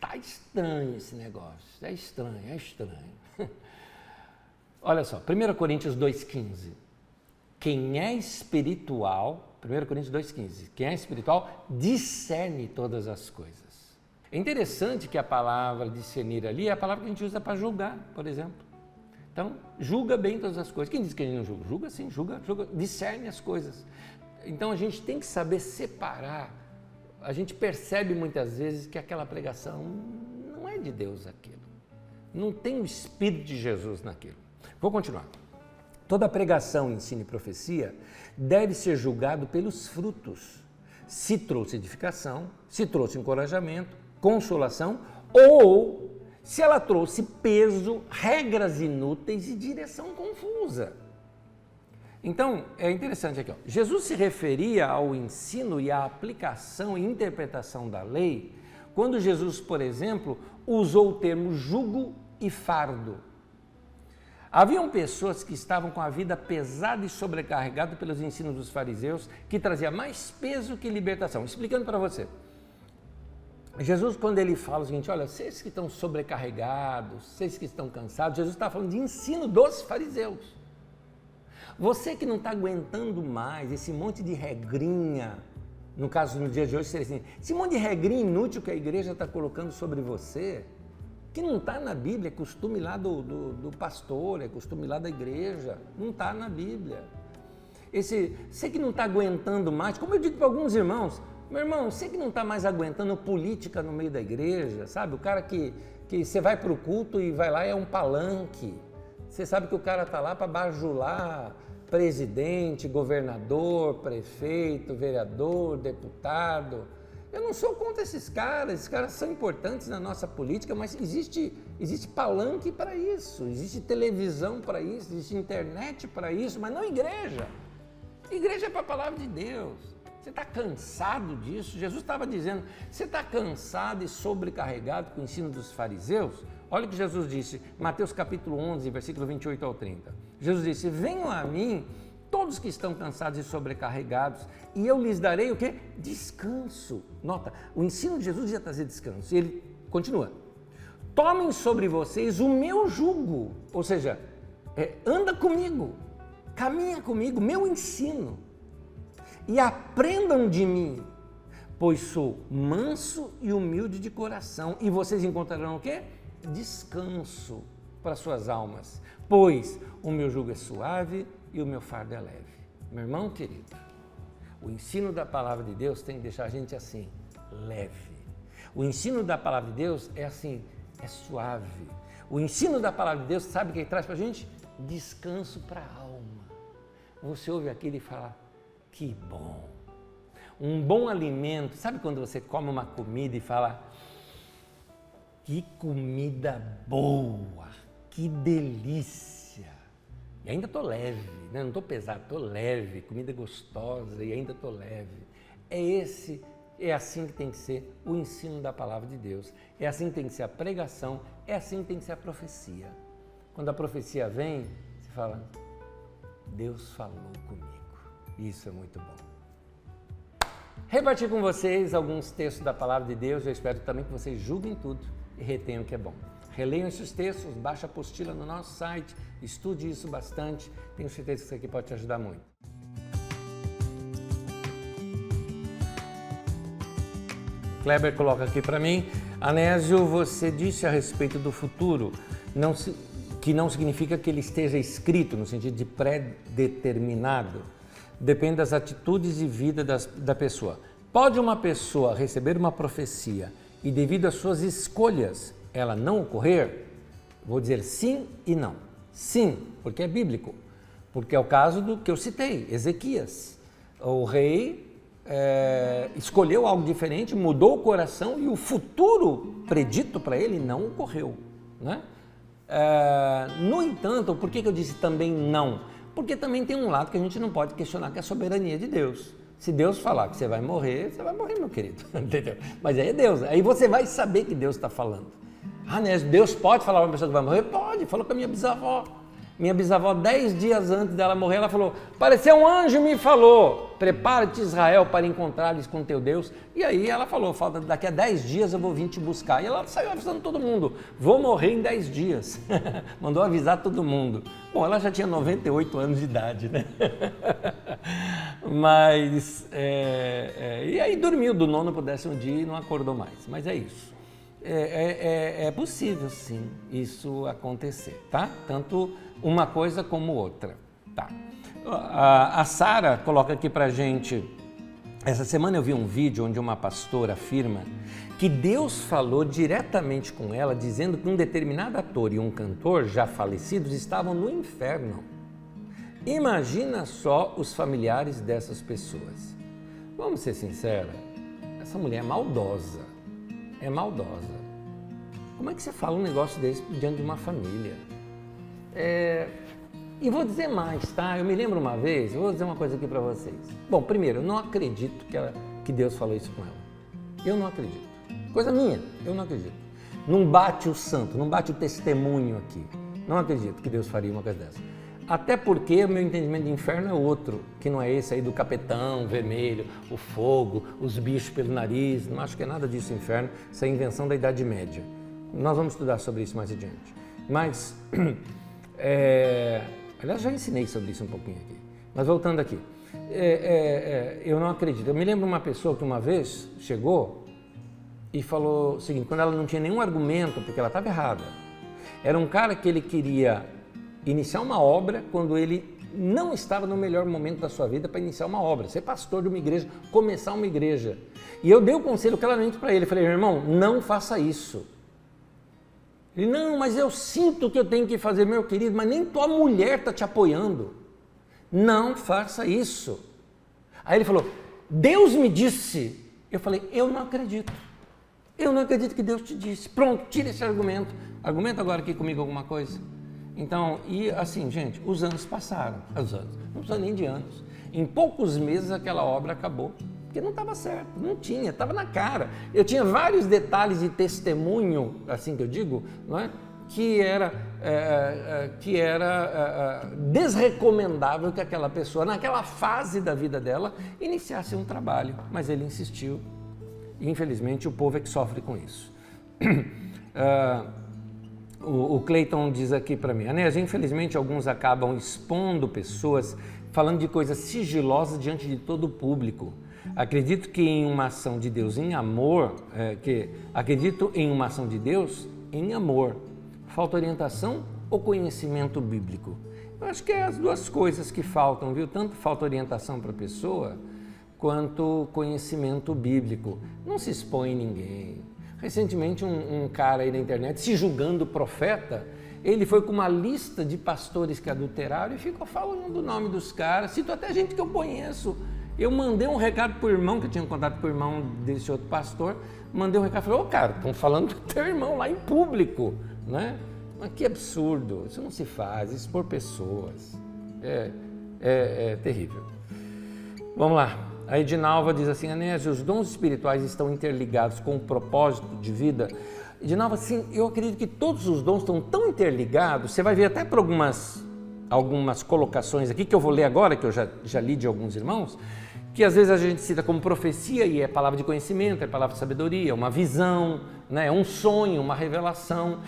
tá estranho esse negócio. É estranho, é estranho. Olha só, 1 Coríntios 2,15. Quem é espiritual, 1 Coríntios 2,15, quem é espiritual discerne todas as coisas. É interessante que a palavra discernir ali é a palavra que a gente usa para julgar, por exemplo. Então, julga bem todas as coisas. Quem diz que a gente não julga? Julga sim, julga, discerne as coisas. Então, a gente tem que saber separar. A gente percebe muitas vezes que aquela pregação não é de Deus aquilo. Não tem o Espírito de Jesus naquilo. Vou continuar. Toda pregação, ensino e profecia deve ser julgado pelos frutos. Se trouxe edificação, se trouxe encorajamento, consolação, ou se ela trouxe peso, regras inúteis e direção confusa. Então, é interessante aqui, ó. Jesus se referia ao ensino e à aplicação e interpretação da lei quando Jesus, por exemplo, usou o termo jugo e fardo. Haviam pessoas que estavam com a vida pesada e sobrecarregada pelos ensinos dos fariseus, que trazia mais peso que libertação. Explicando para você. Jesus, quando ele fala o seguinte, olha, vocês que estão sobrecarregados, vocês que estão cansados, Jesus está falando de ensino dos fariseus. Você que não está aguentando mais esse monte de regrinha, no caso, no dia de hoje, seria assim, esse monte de regrinha inútil que a igreja está colocando sobre você, que não está na Bíblia, é costume lá do pastor, é costume lá da igreja, não está na Bíblia. Você que não está aguentando mais, como eu digo para alguns irmãos, meu irmão, você que não está mais aguentando política no meio da igreja, sabe? O cara que você vai para o culto e vai lá é um palanque. Você sabe que o cara está lá para bajular presidente, governador, prefeito, vereador, deputado. Eu não sou contra esses caras são importantes na nossa política, mas existe palanque para isso, existe televisão para isso, existe internet para isso, mas não igreja. Igreja é para a palavra de Deus. Você está cansado disso? Jesus estava dizendo, você está cansado e sobrecarregado com o ensino dos fariseus? Olha o que Jesus disse, Mateus capítulo 11, versículo 28 ao 30. Jesus disse, venham a mim todos que estão cansados e sobrecarregados, e eu lhes darei o quê? Descanso. Nota, o ensino de Jesus ia trazer descanso. E ele continua, tomem sobre vocês o meu jugo, ou seja, anda comigo, caminha comigo, meu ensino. E aprendam de mim, pois sou manso e humilde de coração, e vocês encontrarão o quê? Descanso para suas almas, pois o meu jugo é suave e o meu fardo é leve. Meu irmão querido, o ensino da palavra de Deus tem que deixar a gente assim, leve. O ensino da palavra de Deus é assim, é suave. O ensino da palavra de Deus, sabe o que traz para a gente? Descanso para a alma. Você ouve aquilo e fala, que bom, um bom alimento. Sabe quando você come uma comida e fala, que comida boa, que delícia. E ainda estou leve, né? Não estou pesado, estou leve, comida gostosa e ainda estou leve. É assim que tem que ser o ensino da palavra de Deus. É assim que tem que ser a pregação, é assim que tem que ser a profecia. Quando a profecia vem, você fala, Deus falou comigo. Isso é muito bom. Repartir com vocês alguns textos da Palavra de Deus. Eu espero também que vocês julguem tudo e retenham o que é bom. Releiam esses textos, baixe a apostila no nosso site, estude isso bastante. Tenho certeza que isso aqui pode te ajudar muito. Kleber coloca aqui para mim, Anésio, você disse a respeito do futuro, que não significa que ele esteja escrito, no sentido de pré-determinado. Depende das atitudes e vida da pessoa. Pode uma pessoa receber uma profecia e, devido às suas escolhas, ela não ocorrer, vou dizer sim e não. Sim, porque é bíblico, porque é o caso do que eu citei, Ezequias. O rei escolheu algo diferente, mudou o coração e o futuro predito para ele não ocorreu, né? No entanto, por que eu disse também não? Porque também tem um lado que a gente não pode questionar, que é a soberania de Deus. Se Deus falar que você vai morrer, meu querido, entendeu? Mas aí é Deus, aí você vai saber que Deus está falando. Né? Deus pode falar para uma pessoa que vai morrer? Pode, falou com a minha bisavó. Minha bisavó, 10 dias antes dela morrer, ela falou, apareceu um anjo e me falou, prepara-te Israel para encontrar-lhes com teu Deus. E aí ela falou, daqui a 10 dias eu vou vir te buscar. E ela saiu avisando todo mundo, vou morrer em 10 dias. Mandou avisar todo mundo. Bom, ela já tinha 98 anos de idade, né? Mas, e aí dormiu do 9º para o 10º dia e não acordou mais. Mas é isso. É possível, sim, isso acontecer, tá? Tanto uma coisa como outra, tá? A Sara coloca aqui pra gente, essa semana eu vi um vídeo onde uma pastora afirma que Deus falou diretamente com ela, dizendo que um determinado ator e um cantor já falecidos estavam no inferno. Imagina só os familiares dessas pessoas. Vamos ser sinceros, essa mulher é maldosa. É maldosa. Como é que você fala um negócio desse diante de uma família? E vou dizer mais, tá? Eu me lembro uma vez, vou dizer uma coisa aqui para vocês. Bom, primeiro, eu não acredito que Deus falou isso com ela. Eu não acredito. Coisa minha, eu não acredito. Não bate o santo, não bate o testemunho aqui. Não acredito que Deus faria uma coisa dessa. Até porque o meu entendimento de inferno é outro, que não é esse aí do capetão vermelho, o fogo, os bichos pelo nariz. Não acho que é nada disso inferno, isso é invenção da Idade Média. Nós vamos estudar sobre isso mais adiante. Mas, aliás, já ensinei sobre isso um pouquinho aqui. Mas voltando aqui, eu não acredito. Eu me lembro de uma pessoa que uma vez chegou e falou o seguinte, quando ela não tinha nenhum argumento, porque ela estava errada. Era um cara que ele queria iniciar uma obra quando ele não estava no melhor momento da sua vida para iniciar uma obra, ser pastor de uma igreja, começar uma igreja. E eu dei o conselho claramente para ele, falei, irmão, não faça isso. Ele, não, mas eu sinto que eu tenho que fazer, meu querido, mas nem tua mulher está te apoiando. Não faça isso. Aí ele falou, Deus me disse. Eu falei, eu não acredito. Eu não acredito que Deus te disse. Pronto, tira esse argumento. Argumenta agora aqui comigo alguma coisa. Então, e assim, gente, os anos passaram, não precisa nem de anos. Em poucos meses aquela obra acabou, porque não estava certo, não tinha, estava na cara. Eu tinha vários detalhes de testemunho, assim que eu digo, não é? que era desrecomendável que aquela pessoa, naquela fase da vida dela, iniciasse um trabalho, mas ele insistiu. E, infelizmente, o povo é que sofre com isso. O Cleiton diz aqui para mim, Anés, infelizmente alguns acabam expondo pessoas, falando de coisas sigilosas diante de todo o público. Acredito que em uma ação de Deus em amor, acredito em uma ação de Deus em amor. Falta orientação ou conhecimento bíblico? Eu acho que é as duas coisas que faltam, viu? Tanto falta orientação para a pessoa, quanto conhecimento bíblico. Não se expõe ninguém. Recentemente, um cara aí na internet, se julgando profeta, ele foi com uma lista de pastores que adulteraram e ficou falando o nome dos caras, cito até gente que eu conheço. Eu mandei um recado para o irmão, que eu tinha contato com o irmão desse outro pastor, mandei um recado, falei, ô cara, estão falando do teu irmão lá em público, né? Mas que absurdo, isso não se faz, expor pessoas, é terrível. Vamos lá. A Edinalva diz assim, Anésio, os dons espirituais estão interligados com o propósito de vida? Edinalva, sim, eu acredito que todos os dons estão tão interligados, você vai ver até por algumas colocações aqui, que eu vou ler agora, que eu já li de alguns irmãos, que às vezes a gente cita como profecia e é palavra de conhecimento, é palavra de sabedoria, uma visão, né? É um sonho, uma revelação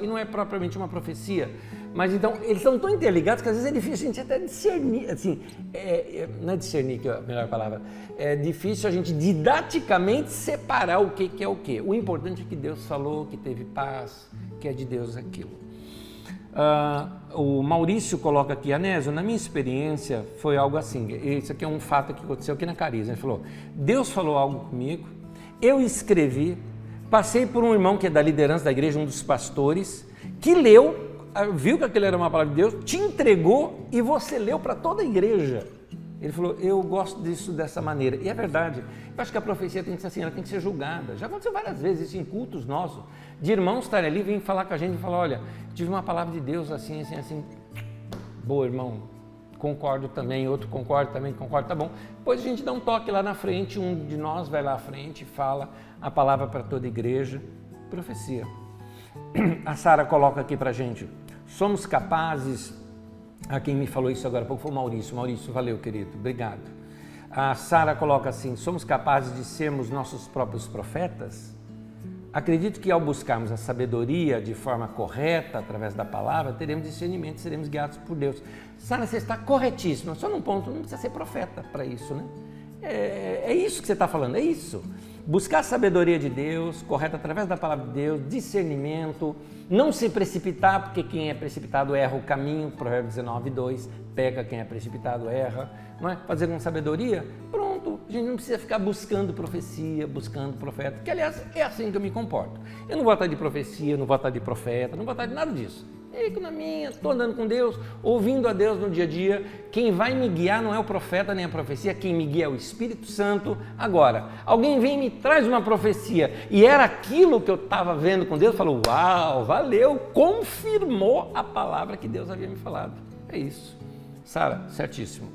e não é propriamente uma profecia. Mas então, eles estão tão interligados que às vezes é difícil a gente até discernir, assim, não é discernir que é a melhor palavra, é difícil a gente didaticamente separar o que é o que. O importante é que Deus falou, que teve paz, que é de Deus aquilo. O Maurício coloca aqui, Anésio, na minha experiência foi algo assim, isso aqui é um fato que aconteceu aqui na Carisma, ele falou, Deus falou algo comigo, eu escrevi, Passei por um irmão que é da liderança da igreja, um dos pastores, que leu, viu que aquilo era uma palavra de Deus, te entregou e você leu para toda a igreja. Ele falou, eu gosto disso dessa maneira. E é verdade. Eu acho que a profecia tem que ser assim, ela tem que ser julgada. Já aconteceu várias vezes isso em cultos nossos, de irmãos estarem ali, vêm falar com a gente e falar, olha, tive uma palavra de Deus assim, assim, assim. Boa, irmão, concordo também, outro concorda também, concorda, tá bom. Depois a gente dá um toque lá na frente, um de nós vai lá à frente e fala a palavra para toda a igreja. Profecia. A Sara coloca aqui para a gente, somos capazes... Quem me falou isso agora há pouco foi o Maurício. Maurício, valeu, querido, obrigado. A Sara coloca assim, somos capazes de sermos nossos próprios profetas? Acredito que ao buscarmos a sabedoria de forma correta, através da palavra, teremos discernimento, seremos guiados por Deus. Sara, você está corretíssima, só num ponto, não precisa ser profeta para isso, né? É isso que você está falando, é isso. Buscar a sabedoria de Deus, correta através da palavra de Deus, discernimento, não se precipitar, porque quem é precipitado erra o caminho, Provérbios 19:2, peca quem é precipitado, erra, não é? Fazer com sabedoria, pronto, a gente não precisa ficar buscando profecia, buscando profeta, que aliás é assim que eu me comporto. Eu não vou atrás de profecia, não vou atrás de profeta, não vou atrás de nada disso. Fico na minha, estou andando com Deus, ouvindo a Deus no dia a dia. Quem vai me guiar não é o profeta nem a profecia, quem me guia é o Espírito Santo. Agora, alguém vem e me traz uma profecia e era aquilo que eu estava vendo com Deus, falou, uau, valeu, confirmou a palavra que Deus havia me falado. É isso. Sara, certíssimo.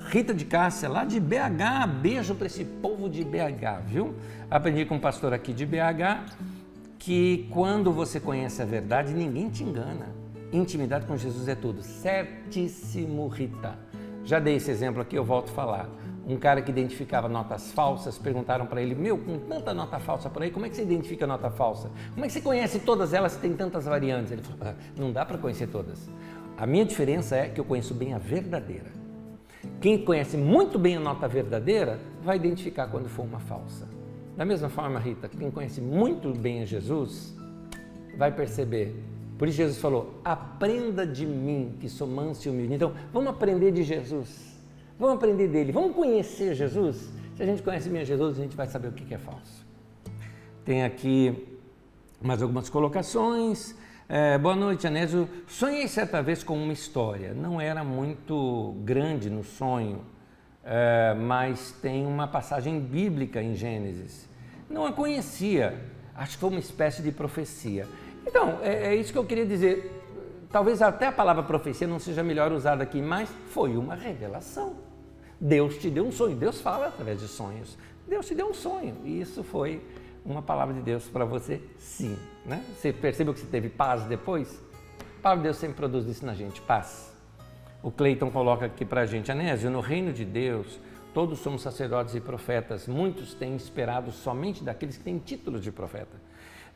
Rita de Cássia, lá de BH, beijo para esse povo de BH, viu? Aprendi com um pastor aqui de BH, que quando você conhece a verdade, ninguém te engana. Intimidade com Jesus é tudo. Certíssimo, Rita. Já dei esse exemplo aqui, eu volto a falar. Um cara que identificava notas falsas, perguntaram para ele, com tanta nota falsa por aí, como é que você identifica nota falsa? Como é que você conhece todas elas se tem tantas variantes? Ele falou, não dá para conhecer todas. A minha diferença é que eu conheço bem a verdadeira. Quem conhece muito bem a nota verdadeira, vai identificar quando for uma falsa. Da mesma forma, Rita, quem conhece muito bem a Jesus, vai perceber. Por isso Jesus falou, aprenda de mim, que sou manso e humilde. Então, vamos aprender de Jesus. Vamos aprender dele. Vamos conhecer Jesus. Se a gente conhece bem a Jesus, a gente vai saber o que é falso. Tem aqui mais algumas colocações. Boa noite, Anésio. Sonhei certa vez com uma história. Não era muito grande no sonho, mas tem uma passagem bíblica em Gênesis. Não a conhecia, acho que foi uma espécie de profecia. Então, é isso que eu queria dizer. Talvez até a palavra profecia não seja melhor usada aqui, mas foi uma revelação. Deus te deu um sonho, Deus fala através de sonhos. Deus te deu um sonho e isso foi uma palavra de Deus para você, sim. Né? Você percebeu que você teve paz depois? A palavra de Deus sempre produz isso na gente, paz. O Cleiton coloca aqui para a gente, Anésio, no reino de Deus, todos somos sacerdotes e profetas, muitos têm esperado somente daqueles que têm títulos de profeta.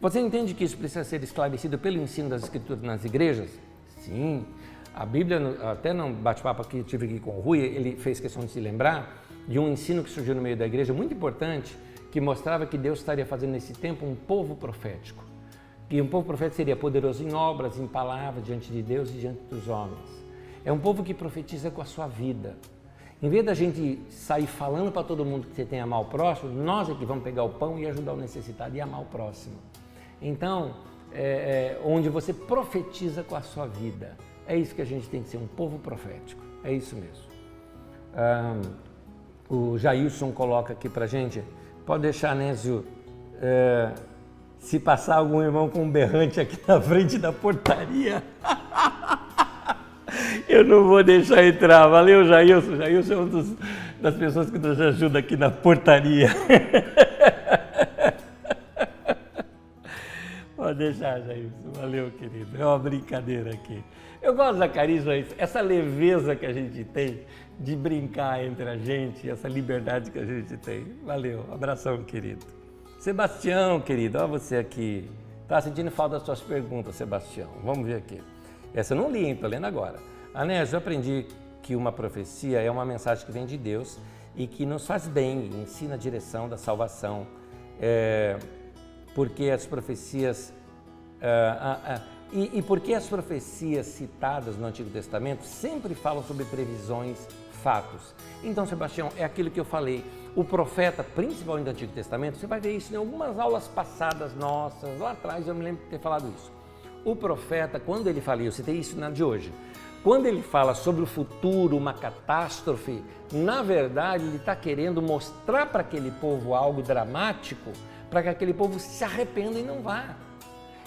Você entende que isso precisa ser esclarecido pelo ensino das Escrituras nas igrejas? Sim. A Bíblia, até no bate-papo que eu tive aqui com o Rui, ele fez questão de se lembrar de um ensino que surgiu no meio da igreja, muito importante, que mostrava que Deus estaria fazendo nesse tempo um povo profético. E um povo profético seria poderoso em obras, em palavras, diante de Deus e diante dos homens. É um povo que profetiza com a sua vida. Em vez da gente sair falando para todo mundo que você tem que amar o próximo, nós é que vamos pegar o pão e ajudar o necessitado e amar o próximo. Então, onde você profetiza com a sua vida. É isso que a gente tem que ser, um povo profético. É isso mesmo. O Jailson coloca aqui para a gente, pode deixar, Nésio, se passar algum irmão com um berrante aqui na frente da portaria, eu não vou deixar entrar. Valeu, Jailson. Jailson é uma das pessoas que nos ajuda aqui na portaria. Pode deixar, Jailson. Valeu, querido. É uma brincadeira aqui. Eu gosto da Carisma, essa leveza que a gente tem de brincar entre a gente, essa liberdade que a gente tem. Valeu. Abração, querido. Sebastião, querido, olha você aqui. Tá sentindo falta das suas perguntas, Sebastião. Vamos ver aqui. Essa eu não li, hein? Tô lendo agora. Anésio, eu aprendi que uma profecia é uma mensagem que vem de Deus e que nos faz bem, ensina a direção da salvação. Porque as profecias... E porque as profecias citadas no Antigo Testamento sempre falam sobre previsões, fatos. Então, Sebastião, é aquilo que eu falei. O profeta, principalmente do Antigo Testamento, você vai ver isso em algumas aulas passadas nossas, lá atrás eu me lembro de ter falado isso. O profeta, quando ele fala, eu citei isso na de hoje, quando ele fala sobre o futuro, uma catástrofe, na verdade ele está querendo mostrar para aquele povo algo dramático, para que aquele povo se arrependa e não vá.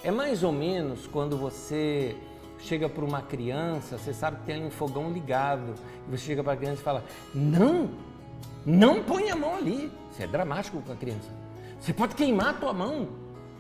É mais ou menos quando você chega para uma criança, você sabe que tem um fogão ligado, e você chega para a criança e fala, não põe a mão ali. Isso é dramático com a criança. Você pode queimar a tua mão.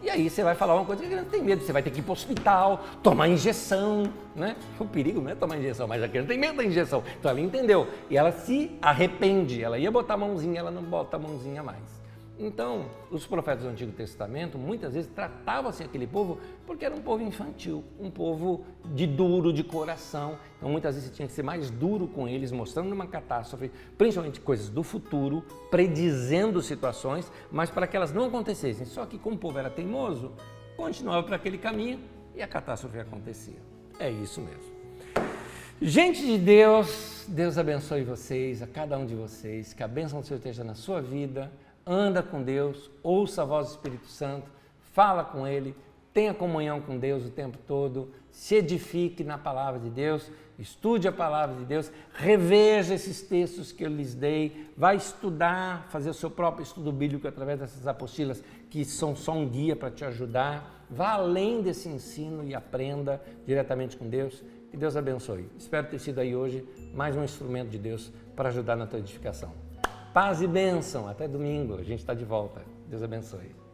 E aí você vai falar uma coisa que a criança tem medo. Você vai ter que ir para o hospital, tomar injeção, né? O perigo não é tomar injeção, mas a criança tem medo da injeção. Então ela entendeu. E ela se arrepende. Ela ia botar a mãozinha, ela não bota a mãozinha mais. Então, os profetas do Antigo Testamento muitas vezes tratavam assim aquele povo porque era um povo infantil, um povo duro de coração. Então, muitas vezes você tinha que ser mais duro com eles, mostrando uma catástrofe, principalmente coisas do futuro, predizendo situações, mas para que elas não acontecessem. Só que como o povo era teimoso, continuava para aquele caminho e a catástrofe acontecia. É isso mesmo. Gente de Deus, Deus abençoe vocês, a cada um de vocês, que a bênção do Senhor esteja na sua vida. Anda com Deus, ouça a voz do Espírito Santo, fala com Ele, tenha comunhão com Deus o tempo todo, se edifique na palavra de Deus, estude a palavra de Deus, reveja esses textos que eu lhes dei, vai estudar, fazer o seu próprio estudo bíblico através dessas apostilas que são só um guia para te ajudar, vá além desse ensino e aprenda diretamente com Deus. Que Deus abençoe. Espero ter sido aí hoje mais um instrumento de Deus para ajudar na tua edificação. Paz e bênção. Até domingo. A gente está de volta. Deus abençoe.